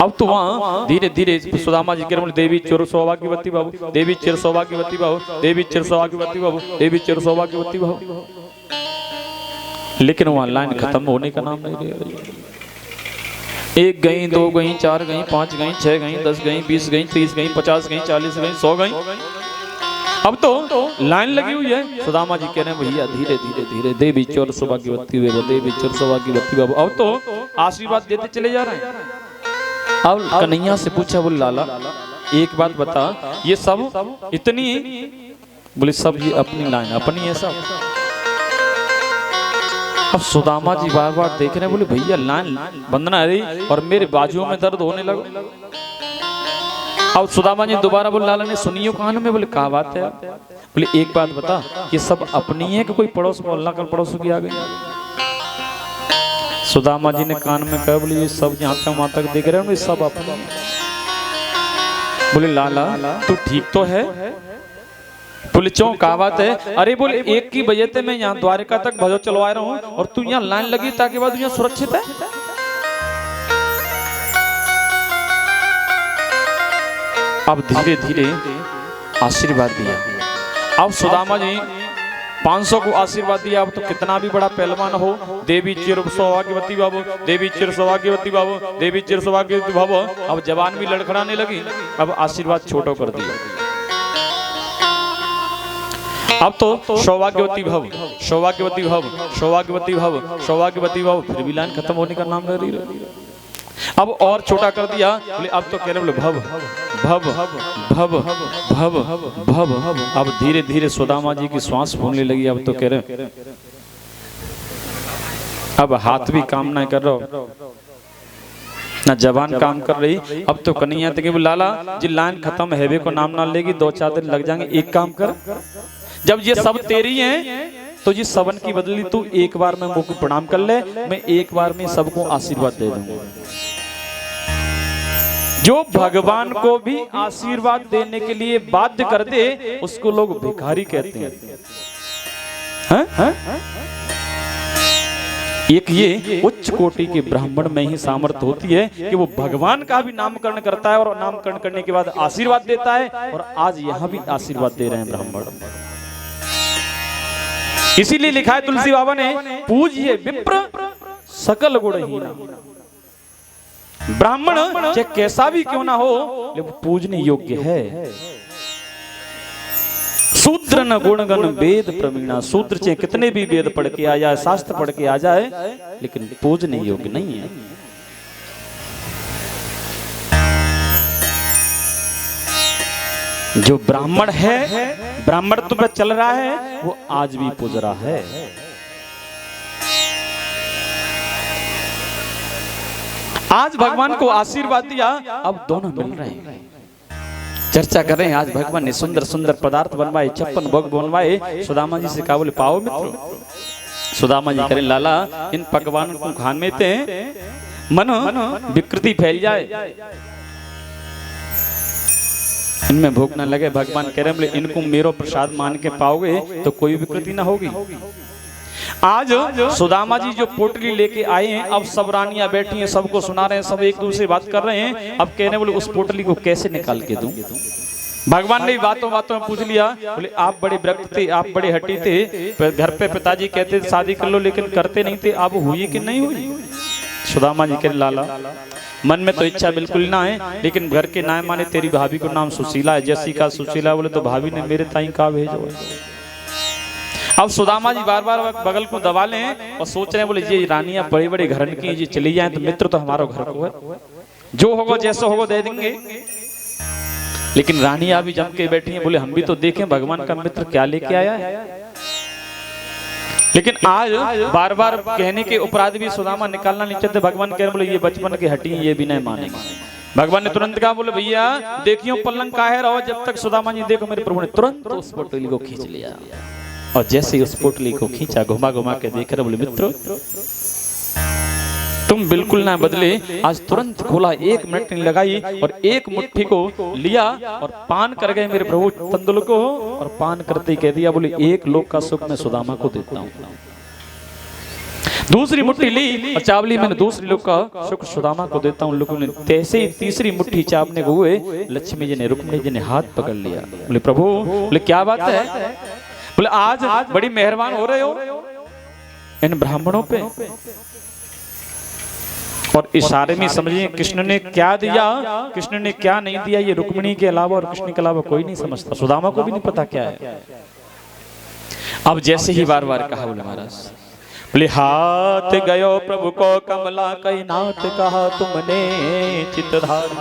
अब तो वहां धीरे धीरे सुदामा जी के बोले देवी चिर सौभाग्यवती बाबू, देवी चिर सौभाग्यवती बाबू, देवी चिर सौभाग्यवती बाबू, देवी चिर सौभाग्यवती बाबू। लेकिन वहां लाइन खत्म होने का नाम नहीं ले रही। एक गई, दो गई, चार गई, 5 गई, 6 गई, 10 गई, 20 गई, 30 गई, 50 गई, 40 गई, 100 गई। अब तो लाइन लगी हुई है। सुदामा जी कह रहे हैं भैया धीरे धीरे धीरे देवी चोर सौभाग्यवती हुए, देवी चोर सौभाग्यवती बाबू। अब तो आशीर्वाद देते चले जा रहे हैं। अब कन्हैया से पूछा, बोले लाला एक बात बता, ये सब इतनी, बोले सब ये अपनी लाइन अपनी है सब। अब सुदामा जी बार बार देख रहे हैं, बोले भैया लाइन बंधना रही और मेरे बाजुओं में दर्द होने लगा। अब सुदामा जी दोबारा बोले लाला ने सुनियो कान में। बोले क्या बात है। बोले एक बात बता, ये सब अपनी है कि कोई पड़ोस मोहल्ला का पड़ोस की आ गई। सुदामा जी ने कान में कहा, बोले ये सब यहाँ तक वहां तक देख रहे हो, ये सब अपनी। बोले लाला तू ठीक तो है। बोले क्यों क्या बात है। अरे बोले एक की वजह से मैं यहाँ द्वारका तक भजो चलवा रहा हूँ और तू यहाँ लाइन लगी ताकि बाद यहाँ सुरक्षित है। अब धीरे धीरे आशीर्वाद दिया। अब सुदामा जी 500 को आशीर्वाद दिया। अब तो कितना भी बड़ा पहलवान हो, देवी चिर सौभाग्यवती बाबू, देवी चिर सौभाग्यवती बाबू, देवी चिर सौभाग्यवती बाबू। अब जवान भी लड़खड़ाने लगी। अब आशीर्वाद छोटो कर दिया। अब तो सौभाग्यवती भव, सौभाग्यवती भव, सौभाग्यवती भव, सौभाग्यवती भव। फिर भी लाइन खत्म होने का नाम ले रही। अब और छोटा कर दिया। बोले अब तो कह रहे, बोले भव भव भव भव भव। अब धीरे धीरे सुदामा जी की श्वास फूलने लगी। अब तो कह रहे, अब हाथ भी काम ना कर रहा, ना जबान काम कर रही। अब तो कन्हैया तक लाला जी लाइन खत्म हैवे को नाम ना लेगी, 2-4 दिन लग जाएंगे। एक काम कर, जब ये सब तेरी हैं तो जी सबन की बदली तू एक बार में मुंह को प्रणाम कर ले, मैं एक बार में सबको आशीर्वाद दे दूंगा। जो भगवान को भी आशीर्वाद देने के लिए बाध्य कर दे उसको लोग भिखारी कहते हैं। एक ये उच्च कोटि के ब्राह्मण में ही सामर्थ्य होती है कि वो भगवान का भी नामकरण करता है और नामकरण करने के बाद आशीर्वाद देता है। और आज यहाँ भी आशीर्वाद दे रहे हैं ब्राह्मण। इसीलिए लिखा है तुलसी बाबा ने, पूज्य विप्र सकल गुणहीन। ब्राह्मण चाहे कैसा भी क्यों ना हो, लेकिन पूजने योग्य है। शूद्र न गुणगण वेद प्रवीणा। शूद्र चाहे कितने भी वेद पढ़ के आ जाए, शास्त्र पढ़ के आ जाए, लेकिन पूजने योग्य नहीं है। जो ब्राह्मण है, ब्राह्मण तो पे चल रहा है, वो आज भी पूज रहा है। आज भगवान को आशीर्वाद दिया, अब दोनों मिल रहे हैं, चर्चा कर रहे हैं। आज भगवान ने सुंदर सुंदर पदार्थ बनवाए, 56 भोग बनवाए। सुदामा जी से कहा, बोले पाओ मित्रों। सुदामा जी करें, लाला इन पकवानों को खाने थे मन विकृति फैल जाए, इनमें भूख न लगे। भगवान कह रहे, बोले इनको मेरो प्रसाद मान के पाओगे तो कोई विकृति ना होगी। आज सुदामा जी जो पोटली लेके आए हैं, अब सब रानियां बैठी हैं, सबको सुना रहे हैं, सब एक दूसरे से बात कर रहे हैं। अब कह रहे, बोले उस पोटली को कैसे निकाल के दूं? भगवान ने बातों बातों में पूछ लिया, बोले आप बड़े व्रत थे, आप बड़े हटी थे, घर पे पिताजी कहते थे शादी कर लो, लेकिन करते नहीं थे, अब हुई कि नहीं हुई? सुदामा जी कह, लाला मन में तो इच्छा बिल्कुल ना है, लेकिन घर के ना माने, तेरी भाभी को नाम सुशीला है, जैसी का सुशीला, बोले तो भाभी ने मेरे ताई का भेजो। अब सुदामा जी बार बार बगल को दबा लें और सोच रहे हैं, बोले ये रानियां बड़े बड़े घर की, ये चली जाए तो मित्र तो हमारा घर को है, जो होगा जैसा होगा दे देंगे। लेकिन रानियां भी जम के बैठी हैं, बोले हम भी तो देखें भगवान का मित्र क्या लेके आया है। लेकिन आज बार बार कहने के उपरांत भी सुदामा निकालना नहीं चाहते। भगवान कह रहे, बोले ये बचपन की हटी, ये भी नहीं मानेंगे। भगवान ने तुरंत कहा, बोले भैया देखियो पलंग काहे रहो, जब तक सुदामा जी देखो मेरे प्रभु ने तुरंत उस पोटली को खींच लिया। और जैसे ही उस पोटली को खींचा, घुमा घुमा के देख रहे, बोले मित्रों तुम बिल्कुल ना बदले। आज तुरंत खोला, 1 मिनट नहीं लगाई और एक मुट्ठी को लिया और पान कर गए मेरे प्रभु तंदुल को। और पान करते ही कह दिया, बोले एक लोक का सुख मैं सुदामा को देता हूँ। दूसरी मुट्ठी ली और चावली, मैंने दूसरी लोक का सुख सुदामा को देता हूँ। लोगों ने तैसे ही तीसरी मुट्ठी चावने को हुए, लक्ष्मी जी ने, रुक्मिणी जी ने हाथ पकड़ लिया। बोले प्रभु, बोले क्या बात है? बोले आज बड़ी मेहरबान हो रहे हो इन ब्राह्मणों पे। और इशारे में समझिए कृष्ण ने क्या दिया, कृष्ण ने क्या नहीं दिया, ये रुक्मिणी के अलावा और कृष्ण के अलावा कोई नहीं समझता। सुदामा को भी नहीं पता क्या है। अब जैसे ही बार बार कहा, बोले महाराज, बोले हाथ गयो प्रभु को कमला, कई नाथ कहा तुमने चितधारी।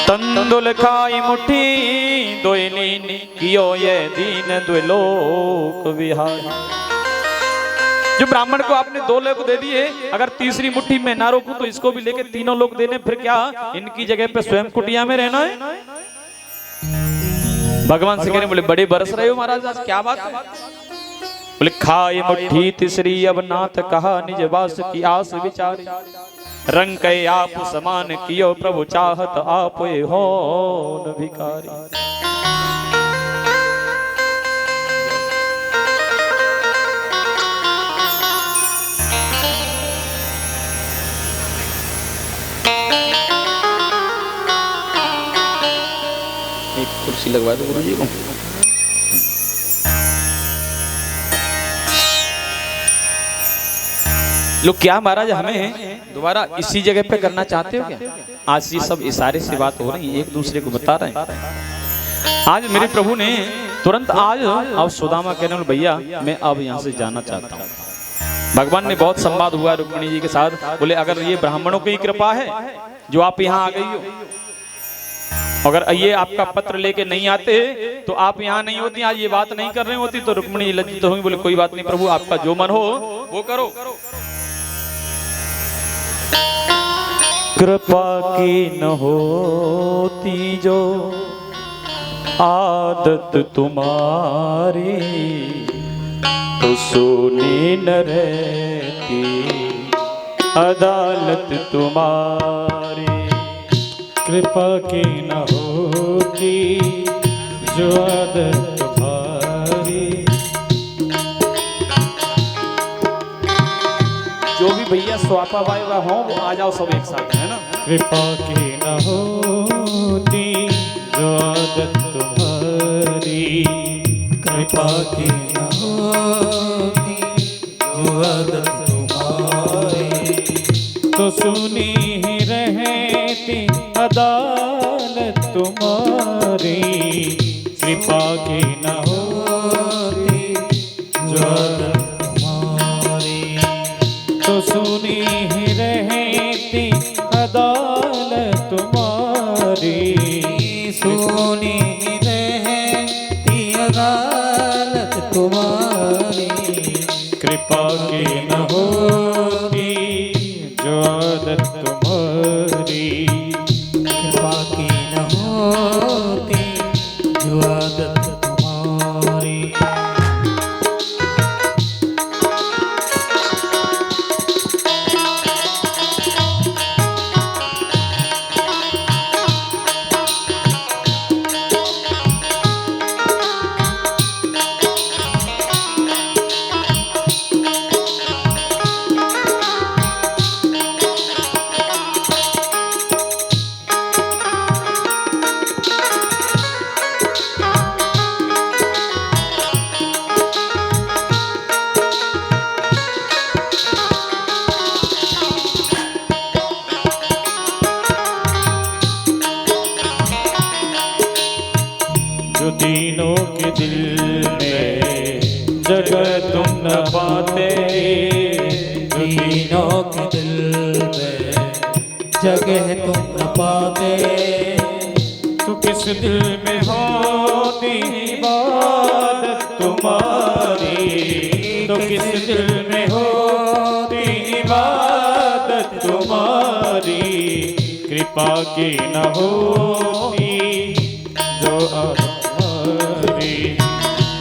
तंदुल खाई मुट्ठी दोइनी, कियो ये दीन द्विलोक विहारी। जो ब्राह्मण को आपने 2 लोग दे दिए, अगर तीसरी मुट्ठी में ना रोकूं तो इसको भी लेके 3 लोग देने, फिर क्या इनकी जगह पे स्वयं कुटिया में रहना है? भगवान से कह रहे, बोले बड़े बरस रहे हो महाराज, आज क्या बात है? बोले खाए मुट्ठी तीसरी, अब नाथ कहा निज वास की आस विचारी। रंग के आप समान कियो प्रभु, चाहत आप हो भिखारी। एक कुर्सी लगवा दो गुरु जी को। लोग क्या महाराज हमें दोबारा इसी जगह पे करना चाहते हो क्या? आज ये सब इशारे से बात हो रही है, एक दूसरे को बता रहे हैं। आज मेरे प्रभु ने तुरंत आज अब सुदामा कहने बोले भैया मैं अब यहाँ से जाना चाहता हूँ। भगवान ने बहुत संवाद हुआ रुक्मिणी जी के साथ। बोले अगर ये ब्राह्मणों की कृपा है जो आप यहाँ आ गई हो, अगर ये आपका पत्र लेके नहीं आते तो आप यहाँ नहीं होती, आज ये बात नहीं कर रही होती। तो रुक्मिणी लज्जित होंगी, बोले कोई बात नहीं प्रभु, आपका जो मन हो वो करो। कृपा की न होती जो आदत तुम्हारी, तो सुनी न रहती अदालत तुम्हारी। कृपा की न होती जो आदत तुम्हारी। जो भी भैया स्वापा वायवा हो वो आ जाओ सब एक साथ, है ना। कृपा की न होती जो आदत तुम्हारी। कृपा की न होती जो आदत तुम्हारी, तो सुनी ही रहती अदालत तुम्हारी। कृपा की न होती जो आदत तुम्हारी, तो सुनी ही रहती अदालत तुम्हारी, सुनी रहती अदालत तुम्हारी, कृपा की न होती जो आदत तुम्हारी, कृपा की न होती जो आदत तुम्हारी। जो दीनों के दिल में जगह तुम न पाते, जो दीनों के दिल में जगह तुम न पाते, तो किस दिल में होती इबादत तुम्हारी, तो किस दिल में होती इबादत तुम्हारी, कृपा की न होती जो आदत तुम्हारी,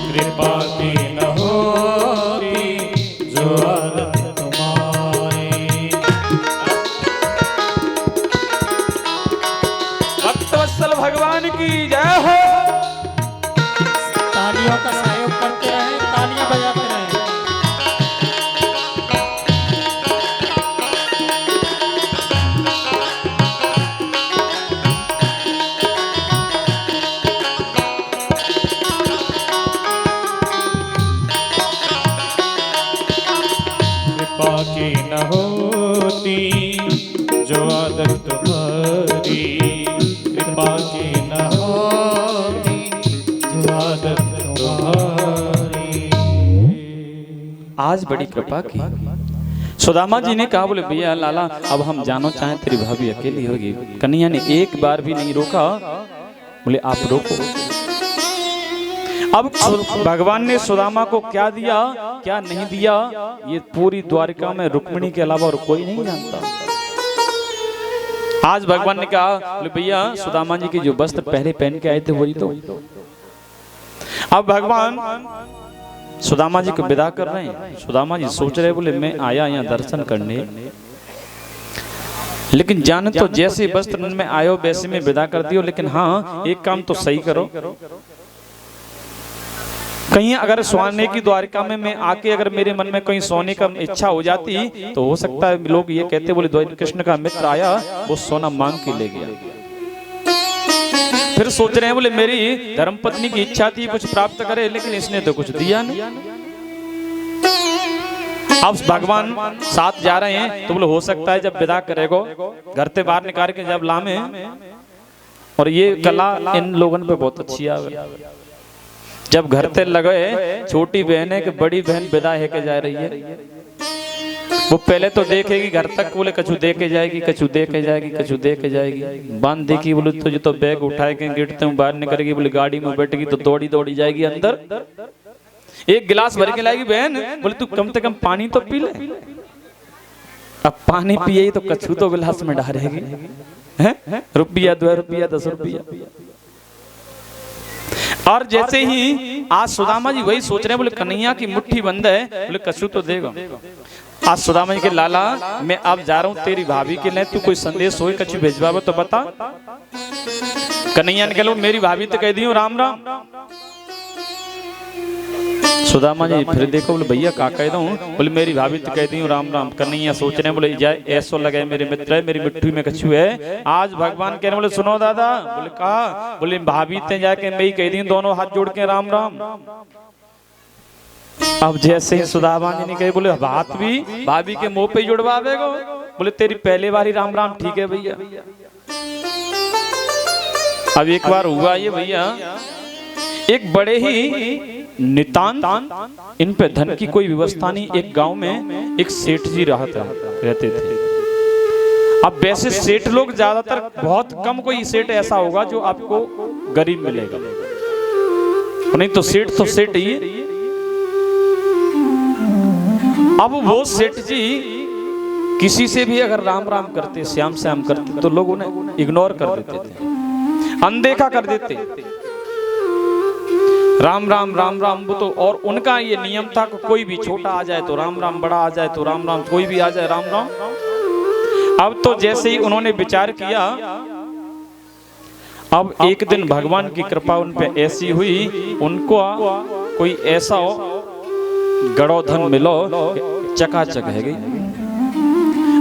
कृपा की न होती जो आदत तुम्हारी। भक्तवत्सल भगवान की जय हो। तालियों का सहयोग करते रहें, तालियां बजाते रहें। कृपा की न होती जो आदत तुम्हारी, कृपा की न होती जो आदत तुम्हारी। आज बड़ी कृपा की। सुदामा जी ने कहा, बोले भैया लाला अब हम जानो चाहें तेरी भाभी अकेली होगी। कन्हैया ने एक बार भी नहीं रोका, बोले आप रोको। अब भगवान ने सुदामा को क्या दिया क्या नहीं दिया, ये पूरी द्वारिका में रुक्मिणी के अलावा और कोई नहीं जानता। आज भगवान ने कहा, बोले भैया सुदामा जी के जो वस्त्र पहले पहन के आए थे वही तो। अब भगवान सुदामा जी को विदा कर रहे हैं। सुदामा जी सोच रहे, बोले मैं आया यहाँ दर्शन करने, लेकिन जाने तो जैसे वस्त्र में आयो वैसे में विदा कर दियो, लेकिन हाँ एक काम तो सही करो, कहीं अगर सोने की द्वारिका में मैं आके अगर मेरे मन में कहीं सोने का इच्छा हो जाती तो हो सकता है लोग ये कहते, बोले द्वारिका कृष्ण का मित्र आया वो सोना मांग के ले गया। फिर सोच रहे हैं, बोले मेरी धर्मपत्नी की इच्छा थी कुछ प्राप्त करे, लेकिन इसने तो कुछ दिया नहीं। अब भगवान साथ जा रहे हैं तो बोले हो सकता है जब विदा करेगो घर से बाहर निकाल के जब लामे, और ये कला इन लोगों पे बहुत अच्छी आवे। जब घर ते लगे छोटी बहन है कि बड़ी बहन विदा है के जा रही है, वो पहले तो देखेगी घर तक, बोले कछु दे के जाएगी, कछु दे के जाएगी, कछु दे के जाएगी। बांध देखी, बोले तुझे तो बैग उठाए के गिरते हूँ बाहर निकलेगी, बोले गाड़ी में बैठेगी तो दौड़ी दौड़ी जाएगी अंदर, एक गिलास भर के लाएगी बहन, बोले तू कम से कम पानी तो पी ले। अब पानी पिए तो कछु तो गिलास में डालेगी, रुपया 2 रुपया 10 रुपया। और जैसे ही आज सुदामा जी वही सोच रहे हैं, बोले कन्हैया की मुट्ठी बंद है, बोले कछु तो देगा। आज सुदामा जी के लाला मैं अब जा रहा हूँ तेरी भाभी के लिए, तू कोई संदेश हो कछु भेजवा तो बता। कन्हैया ने कहा मेरी भाभी तो कह दी हूँ राम राम। सुदामा जी फिर देखो, बोले भैया का कह दूं, बोले मेरी भाभी तो कह दी हूँ राम राम। कन्हैया सोच रहे, बोले जाए ऐसो लगे मेरे मित्र है, मेरी मिट्टी में कछु है। आज भगवान कह रहे, बोले सुनो दादा, बोले कहा, बोले भाभी ते जाके मैं ही कह दी दोनों हाथ जोड़ के राम राम। अब जैसे ही सुदामा जी ने कहे, बोले हाथ भी भाभी के मुंह पे जुड़वावेगो, बोले तेरी पहले बार ही राम राम ठीक है भैया। अब एक बार हुआ ये भैया, एक बड़े ही नितांत इन पे धन की कोई व्यवस्था नहीं, एक गांव में एक सेठ जी रहते थे। अब वैसे सेठ लोग ज्यादातर, बहुत कम कोई सेठ ऐसा होगा जो आपको गरीब मिलेगा, नहीं तो सेठ ही। अब वो सेठ जी किसी से भी अगर राम राम करते, श्याम श्याम करते, तो लोग उन्हें इग्नोर कर देते थे, अनदेखा कर देते। राम राम राम राम, वो तो, और उनका ये नियम था कि कोई भी छोटा आ जाए तो राम राम, बड़ा आ जाए तो राम राम, कोई भी आ जाए राम राम। अब तो जैसे ही उन्होंने विचार किया, अब एक दिन भगवान की कृपा उन पे ऐसी हुई, उनको कोई ऐसा गड़ो धन मिलो, चकाचक है गई।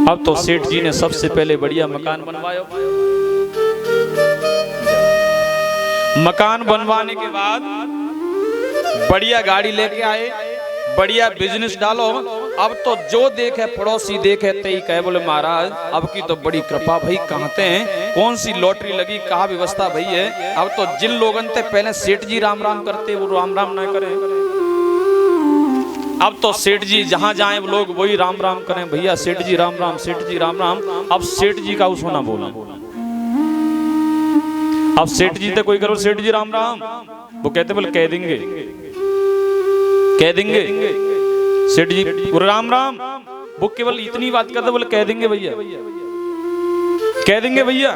अब तो सेठ जी ने सबसे पहले बढ़िया मकान बनवाया। मकान बनवाने के बाद बढ़िया गाड़ी लेके आए, बढ़िया बिजनेस डालो। अब तो जो देखे पड़ोसी देखे तई कहे, बोले महाराज अब की तो बड़ी कृपा भाई, कहते हैं कौन सी लॉटरी लगी, कहा व्यवस्था भाई है। अब तो जिन लोगन थे पहले सेठ जी राम राम करते, वो राम राम ना करें। अब तो सेठ जी जहां जाए वो लोग वही राम राम करें, भैया सेठ जी राम राम, सेठ जी राम राम। अब सेठ जी का उसना बोला, अब सेठ जी तो कोई करो सेठ जी राम राम, वो कहते बोले कह देंगे, कह देंगे सेठ जी राम राम। वो केवल इतनी बात करते, बोले कह देंगे भैया, कह देंगे भैया।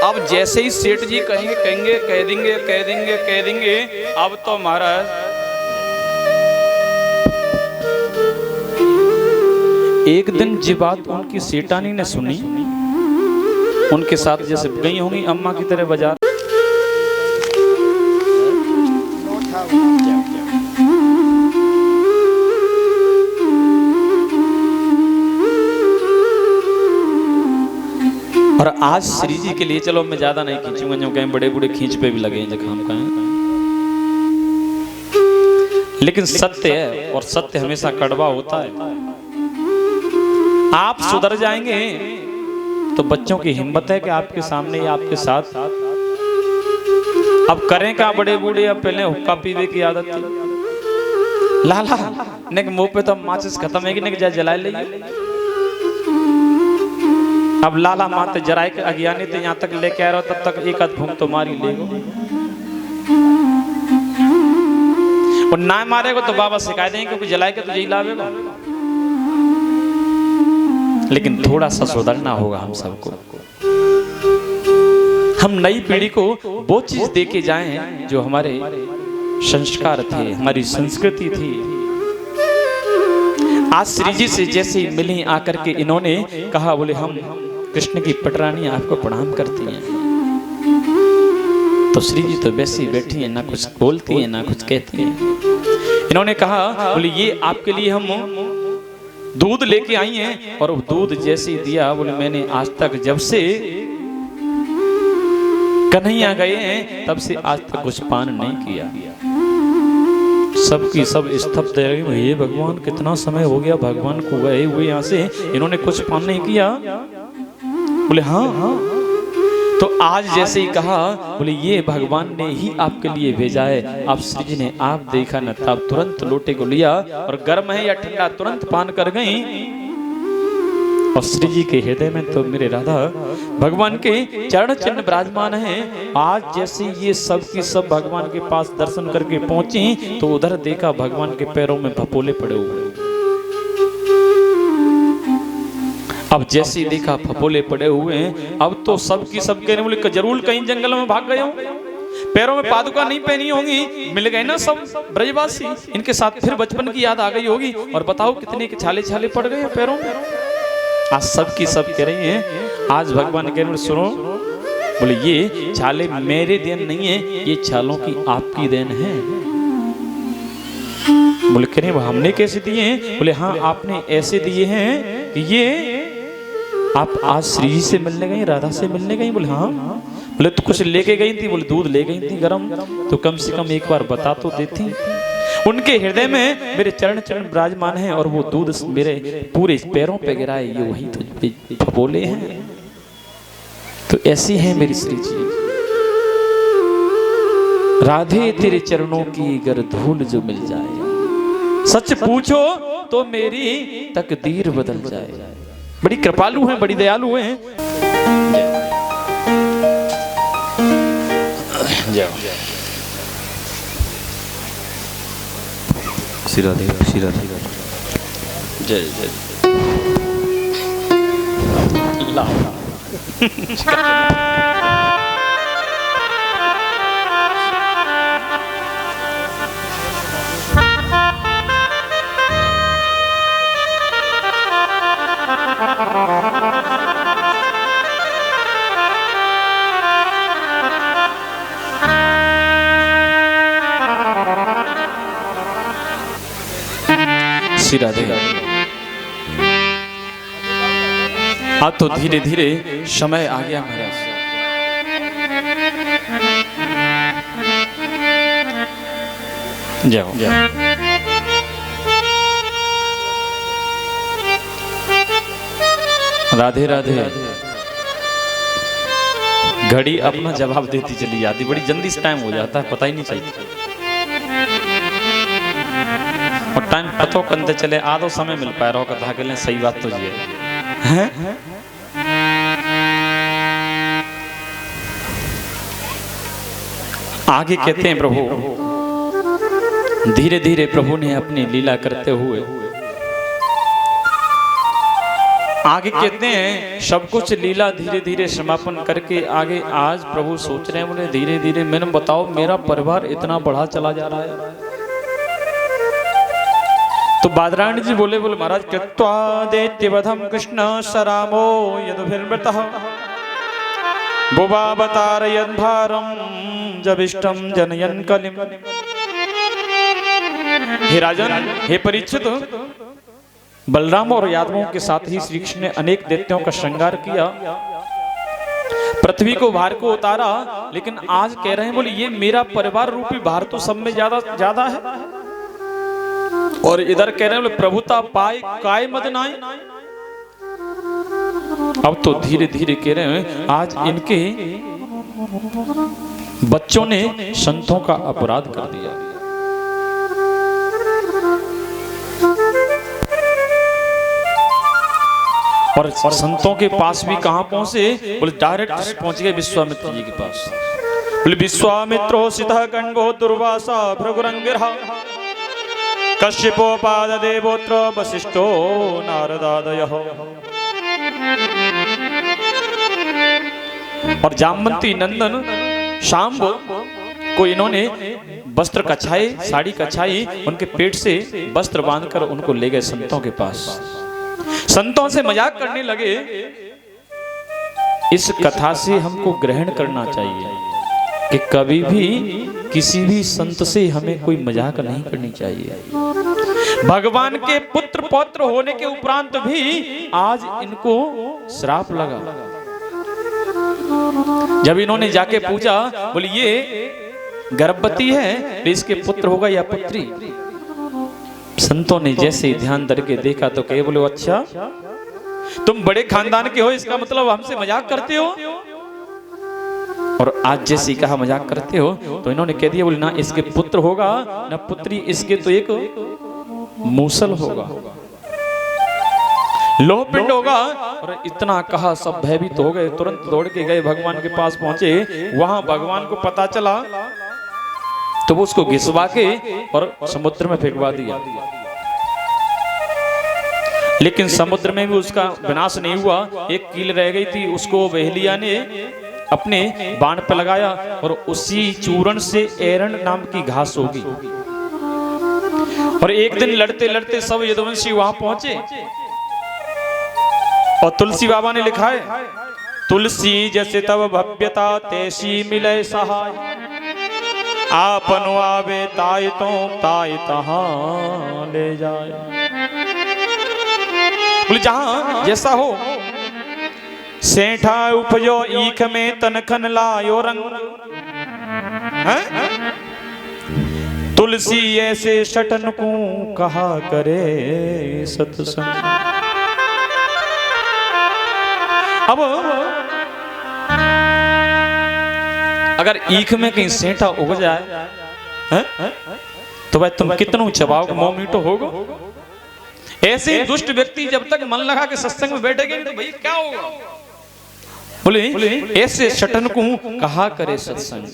अब जैसे ही सेठ जी कहेंगे, कहेंगे कह देंगे, कह देंगे, कह देंगे। अब तो महाराज एक दिन जी बात उनकी सेठानी ने सुनी, उनके साथ जैसे गई होंगी अम्मा की तरह बाजार। और आज श्री जी के लिए, चलो मैं ज्यादा नहीं खींचूंगा, जो कहीं बड़े बूढ़े खींच पे भी लगे हैं जखाम का, लेकिन सत्य है और सत्य हमेशा कड़वा होता है। आप सुधर जाएंगे तो बच्चों की हिम्मत है कि आपके सामने या आपके साथ। अब करें क्या बड़े बूढ़े, अब पहले हुक्का पीने की आदत थी, लाला ने मुंह पे तो माचिस खत्म है कि नहीं जा जलाए ले। अब लाला माते जराए के अज्ञानी थे, यहाँ तक लेके आ रहा हो तब तक एक आध घूम तो मारी लेगो, और ना मारेगो तो बाबा सिखाए देंगे क्योंकि जलाए के तो यही लावेगा। लेकिन थोड़ा सा सुधरना होगा हम सबको। हम नई पीढ़ी को वो चीज दे के जाएं जो हमारे संस्कार थे, हमारी संस्कृति थी। आज श्री जी से जैसे मिली आकर के इन्होंने कहा, बोले हम कृष्ण की पटरानी आपको प्रणाम करती हैं। तो श्री जी तो वैसे ही बैठी हैं, ना कुछ बोलती हैं ना कुछ कहती हैं। इन्होंने कहा, बोले ये आपके लिए हम दूध लेके आई हैं, और दूध जैसे ही दिया, बोले मैंने आज तक जब से कन्हैया गए हैं तब से आज तक कुछ पान नहीं किया। सबकी सब स्तब्ध है, हे भगवान कितना समय हो गया भगवान को गए हुए यहाँ से, इन्होंने कुछ पान नहीं किया। बोले हाँ हाँ। तो आज जैसे ही कहा, बोले ये भगवान ने ही आपके लिए भेजा है। आप श्री जी ने आप देखा न तब तुरंत लोटे को लिया, और गर्म है या ठंडा तुरंत पान कर गई। और श्री जी के हृदय में तो मेरे राधा भगवान के चरण चिन्ह विराजमान हैं। आज जैसे ये सब की सब भगवान के पास दर्शन करके पहुंची, तो उधर देखा भगवान के पैरों में फपोले पड़े हुए। अब जैसे ही देखा फपोले पड़े हुए हैं, अब तो सब की सब कहने बोले जरूर कहीं जंगल में भाग गए हो, पैरों में पादुका नहीं पहनी होंगी, मिल गए ना सब ब्रजवासी, इनके साथ फिर बचपन की याद आ गई होगी, और बताओ कितने के छाले छाले पड़ गए पैरों में। आज सब की सब कह रही हैं, आज भगवान कह रहे सुनो, बोले ये छाले मेरे देन नहीं है, ये छालों की आपकी देन है। बोले कह रहे हमने कैसे दिए हैं? बोले हाँ आपने ऐसे दिए हैं कि ये आप आज श्री जी से मिलने गई, राधा से मिलने गई? बोले हाँ। बोले तो कुछ लेके गई थी? बोले दूध ले गई थी गरम, तो कम से कम एक बार बता तो देती। उनके हृदय में मेरे चरण चरण विराजमान हैं और वो दूध मेरे पूरे पैरों पे गिरा है, ये वही तो बोले हैं। तो ऐसी है मेरी श्री जी। राधे तेरे चरणों की अगर धूल जो मिल जाए, सच पूछो तो मेरी तकदीर बदल जाए। बड़ी कृपालु हैं, बड़ी दयालु हैं। श्री राधे, श्री राधे। जय जय। श्री राधे। हाँ तो धीरे धीरे समय आ गया महाराज। जाओ जाओ। राधे राधे। घड़ी अपना जवाब देती चली जाती, बड़ी जल्दी से टाइम हो जाता है, पता ही नहीं चलता। और टाइम पतो कंधे चले आधो समय मिल पाए रहो कथा के लिए। सही बात तो ये है। आगे कहते हैं प्रभु, धीरे धीरे प्रभु ने अपनी लीला करते हुए आगे कहते हैं सब कुछ लीला धीरे धीरे समापन करके आगे आज प्रभु सोच रहे हैं, बोले धीरे धीरे मैंने बताओ मेरा परिवार इतना बढ़ा चला जा रहा है। तो बादरायण जी बोले महाराज कृत्वा दैत्यवधम कृष्ण सरामो यदुभिर्मृतः बुबावतारयन् भारम जबिष्टम जनयन् कलिम। हे राजन, हे परीक्षित, बलराम और यादवों के साथ ही श्री कृष्ण ने अनेक दैत्यों का श्रृंगार किया, पृथ्वी को भार को उतारा, लेकिन आज कह रहे हैं बोले ये मेरा परिवार रूपी भार तो सब में ज्यादा है। और इधर कह रहे हैं बोले प्रभुता पाए काय मद नाई। अब तो धीरे धीरे कह रहे हैं आज इनके बच्चों ने संतों का अपराध कर दिया। और संतों के पास भी कहां पहुंचे? बोले डायरेक्ट पहुंच गए विश्वामित्र जी के पास। बोले विश्वामित्रो सितः गणगो दुर्वासा भृगुरंगिरः कश्यपोपाद देवोत्र वशिष्ठो नारदादयः। और जामवंती नंदन शांब को इन्होंने वस्त्र कछाए, साड़ी कछाई, उनके पेट से वस्त्र बांधकर उनको ले गए संतों के पास। संतों से मजाक करने लगे। इस कथा से हमको ग्रहण करना चाहिए कि कभी भी किसी भी संत से हमें कोई मजाक नहीं करनी चाहिए। भगवान के पुत्र पौत्र होने के उपरांत भी आज इनको श्राप लगा। जब इन्होंने जाके पूछा, बोले ये गर्भवती है, इसके पुत्र होगा या पुत्री? संतों ने जैसे ध्यान करके देखा तो कहे, बोले अच्छा तुम बड़े खानदान के हो, इसका मतलब हमसे मजाक करते हो। और आज जैसे कहा मजाक करते हो, तो इन्होंने कह दिया, बोले ना इसके पुत्र होगा ना पुत्री, इसके तो एक मूसल होगा, लोह पिंड होगा। और इतना कहा सब भयभीत हो गए, तुरंत दौड़ के गए भगवान के पास पहुंचे। वहां भगवान को पता चला तो वो उसको घिसवा के और समुद्र में फेंकवा दिया। लेकिन समुद्र में भी उसका विनाश नहीं हुआ, एक कील रह गई थी, उसको बहेलिया ने अपने बाण पे लगाया और उसी चूर्ण से एरंड नाम की घास होगी। और एक दिन लड़ते लड़ते सब यदुवंशी वहां पहुंचे और तुलसी बाबा ने लिखा है, तुलसी जैसे तब भव्यता तैसी मिले सहाय, आपन आवे ताय तो ताय तहां ले जाए। बोले जहां जैसा हो सेठा उपजो ईख में तनखन लायो रंग। तुलसी ऐसे शटन को कहा करे सत्संग। अब अगर ईख में कहीं सेठा उग जाए तो भाई तुम कितनों चबाओगे, मुंह मीठो होगो। ऐसे दुष्ट व्यक्ति जब तक मन लगा के सत्संग में बैठेंगे तो भाई क्या होगा। बोले ऐसे शटन को कहा करे सत्संग।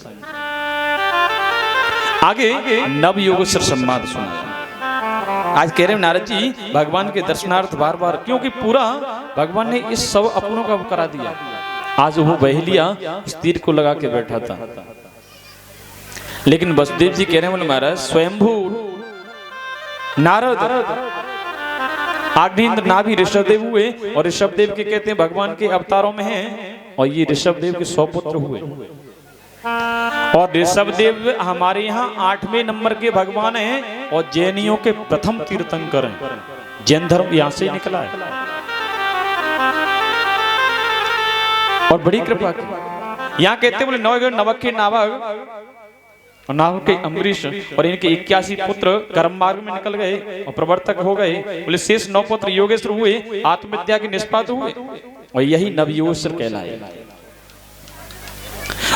आगे नवयोग सर संवाद सुना। आज कह रहे नारद जी भगवान के दर्शनार्थ बार बार, क्योंकि पूरा भगवान ने इस सब अपनों का करा दिया। आज वो बहेलिया इस तीर को लगा के बैठा था, लेकिन वसुदेव जी कह रहे हैं बोले महाराज स्वयंभू नारद आग्नेन्द्र नाभि ऋषभदेव हुए, और ऋषभदेव के कहते हैं भगवान के अवतारों में हैं, और ये ऋषभदेव के 100 पुत्र हुए। और ऋषभदेव हमारे यहाँ 8वें नंबर के भगवान हैं, और जैनियों के प्रथम तीर्थंकर हैं। जैन धर्म यहाँ से निकला है, और बड़ी कृपा की। यहाँ कहते बोले नवक के नावक और नाव के अम्बरीश और इनके 81 पुत्र कर्म मार्ग में निकल गए और प्रवर्तक हो गए। बोले शेष 9 पुत्र योगेश्वर हुए, आत्मविद्या के निष्पात हुए, और यही नवयोगेश्वर कहलाए।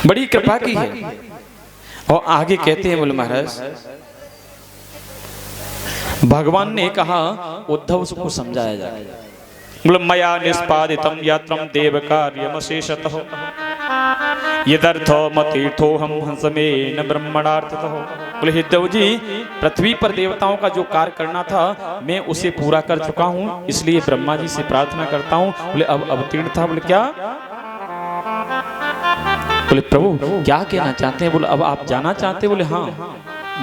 बड़ी कृपा की है। और आगे कहते हैं बोले महाराज भगवान ने कहा उद्धव को समझाया जाए। बोले मया निष्पादितम यात्रम देव कार्यमशेषतः यदर्थो मतीर्थो हम हंसमेन ब्रह्मणार्थतः। बोले उद्धव जी पृथ्वी पर देवताओं का जो कार्य करना था मैं उसे पूरा कर चुका हूँ, इसलिए ब्रह्मा जी से प्रार्थना करता हूँ। बोले अब अवतीर्ण था। बोले क्या? बोले प्रभु क्या कहना चाहते हैं? बोले अब आप जाना चाहते? बोले हाँ,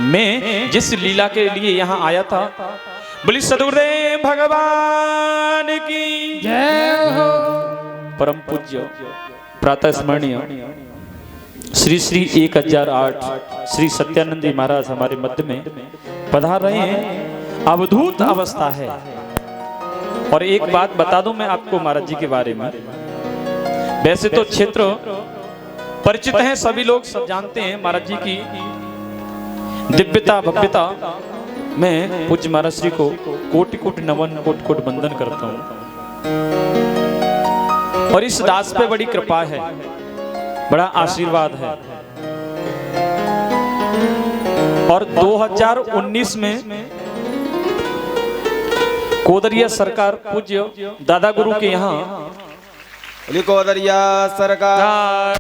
मैं जिस लीला के लिए यहाँ आया था। बोले सदगुरुदेव भगवान की जय हो। परम पूज्य प्रातः स्मरणीय श्री श्री 1008 श्री सत्यानंद महाराज हमारे मध्य में पधार रहे हैं। अवधूत अवस्था है। और एक बात बता दूं मैं आपको महाराज जी के बारे में। वैसे तो क्षेत्र परिचित है, सभी लोग सब जानते हैं महाराज जी की दिव्यता भव्यता। मैं पूज्य महाराज श्री को कोटि कोटि नमन कोटि कोटि वंदन करता हूँ। और इस दास पे बड़ी कृपा है, बड़ा आशीर्वाद है। और 2019 में कोदरिया सरकार पूज्य दादा गुरु के यहाँ कोदरिया सरकार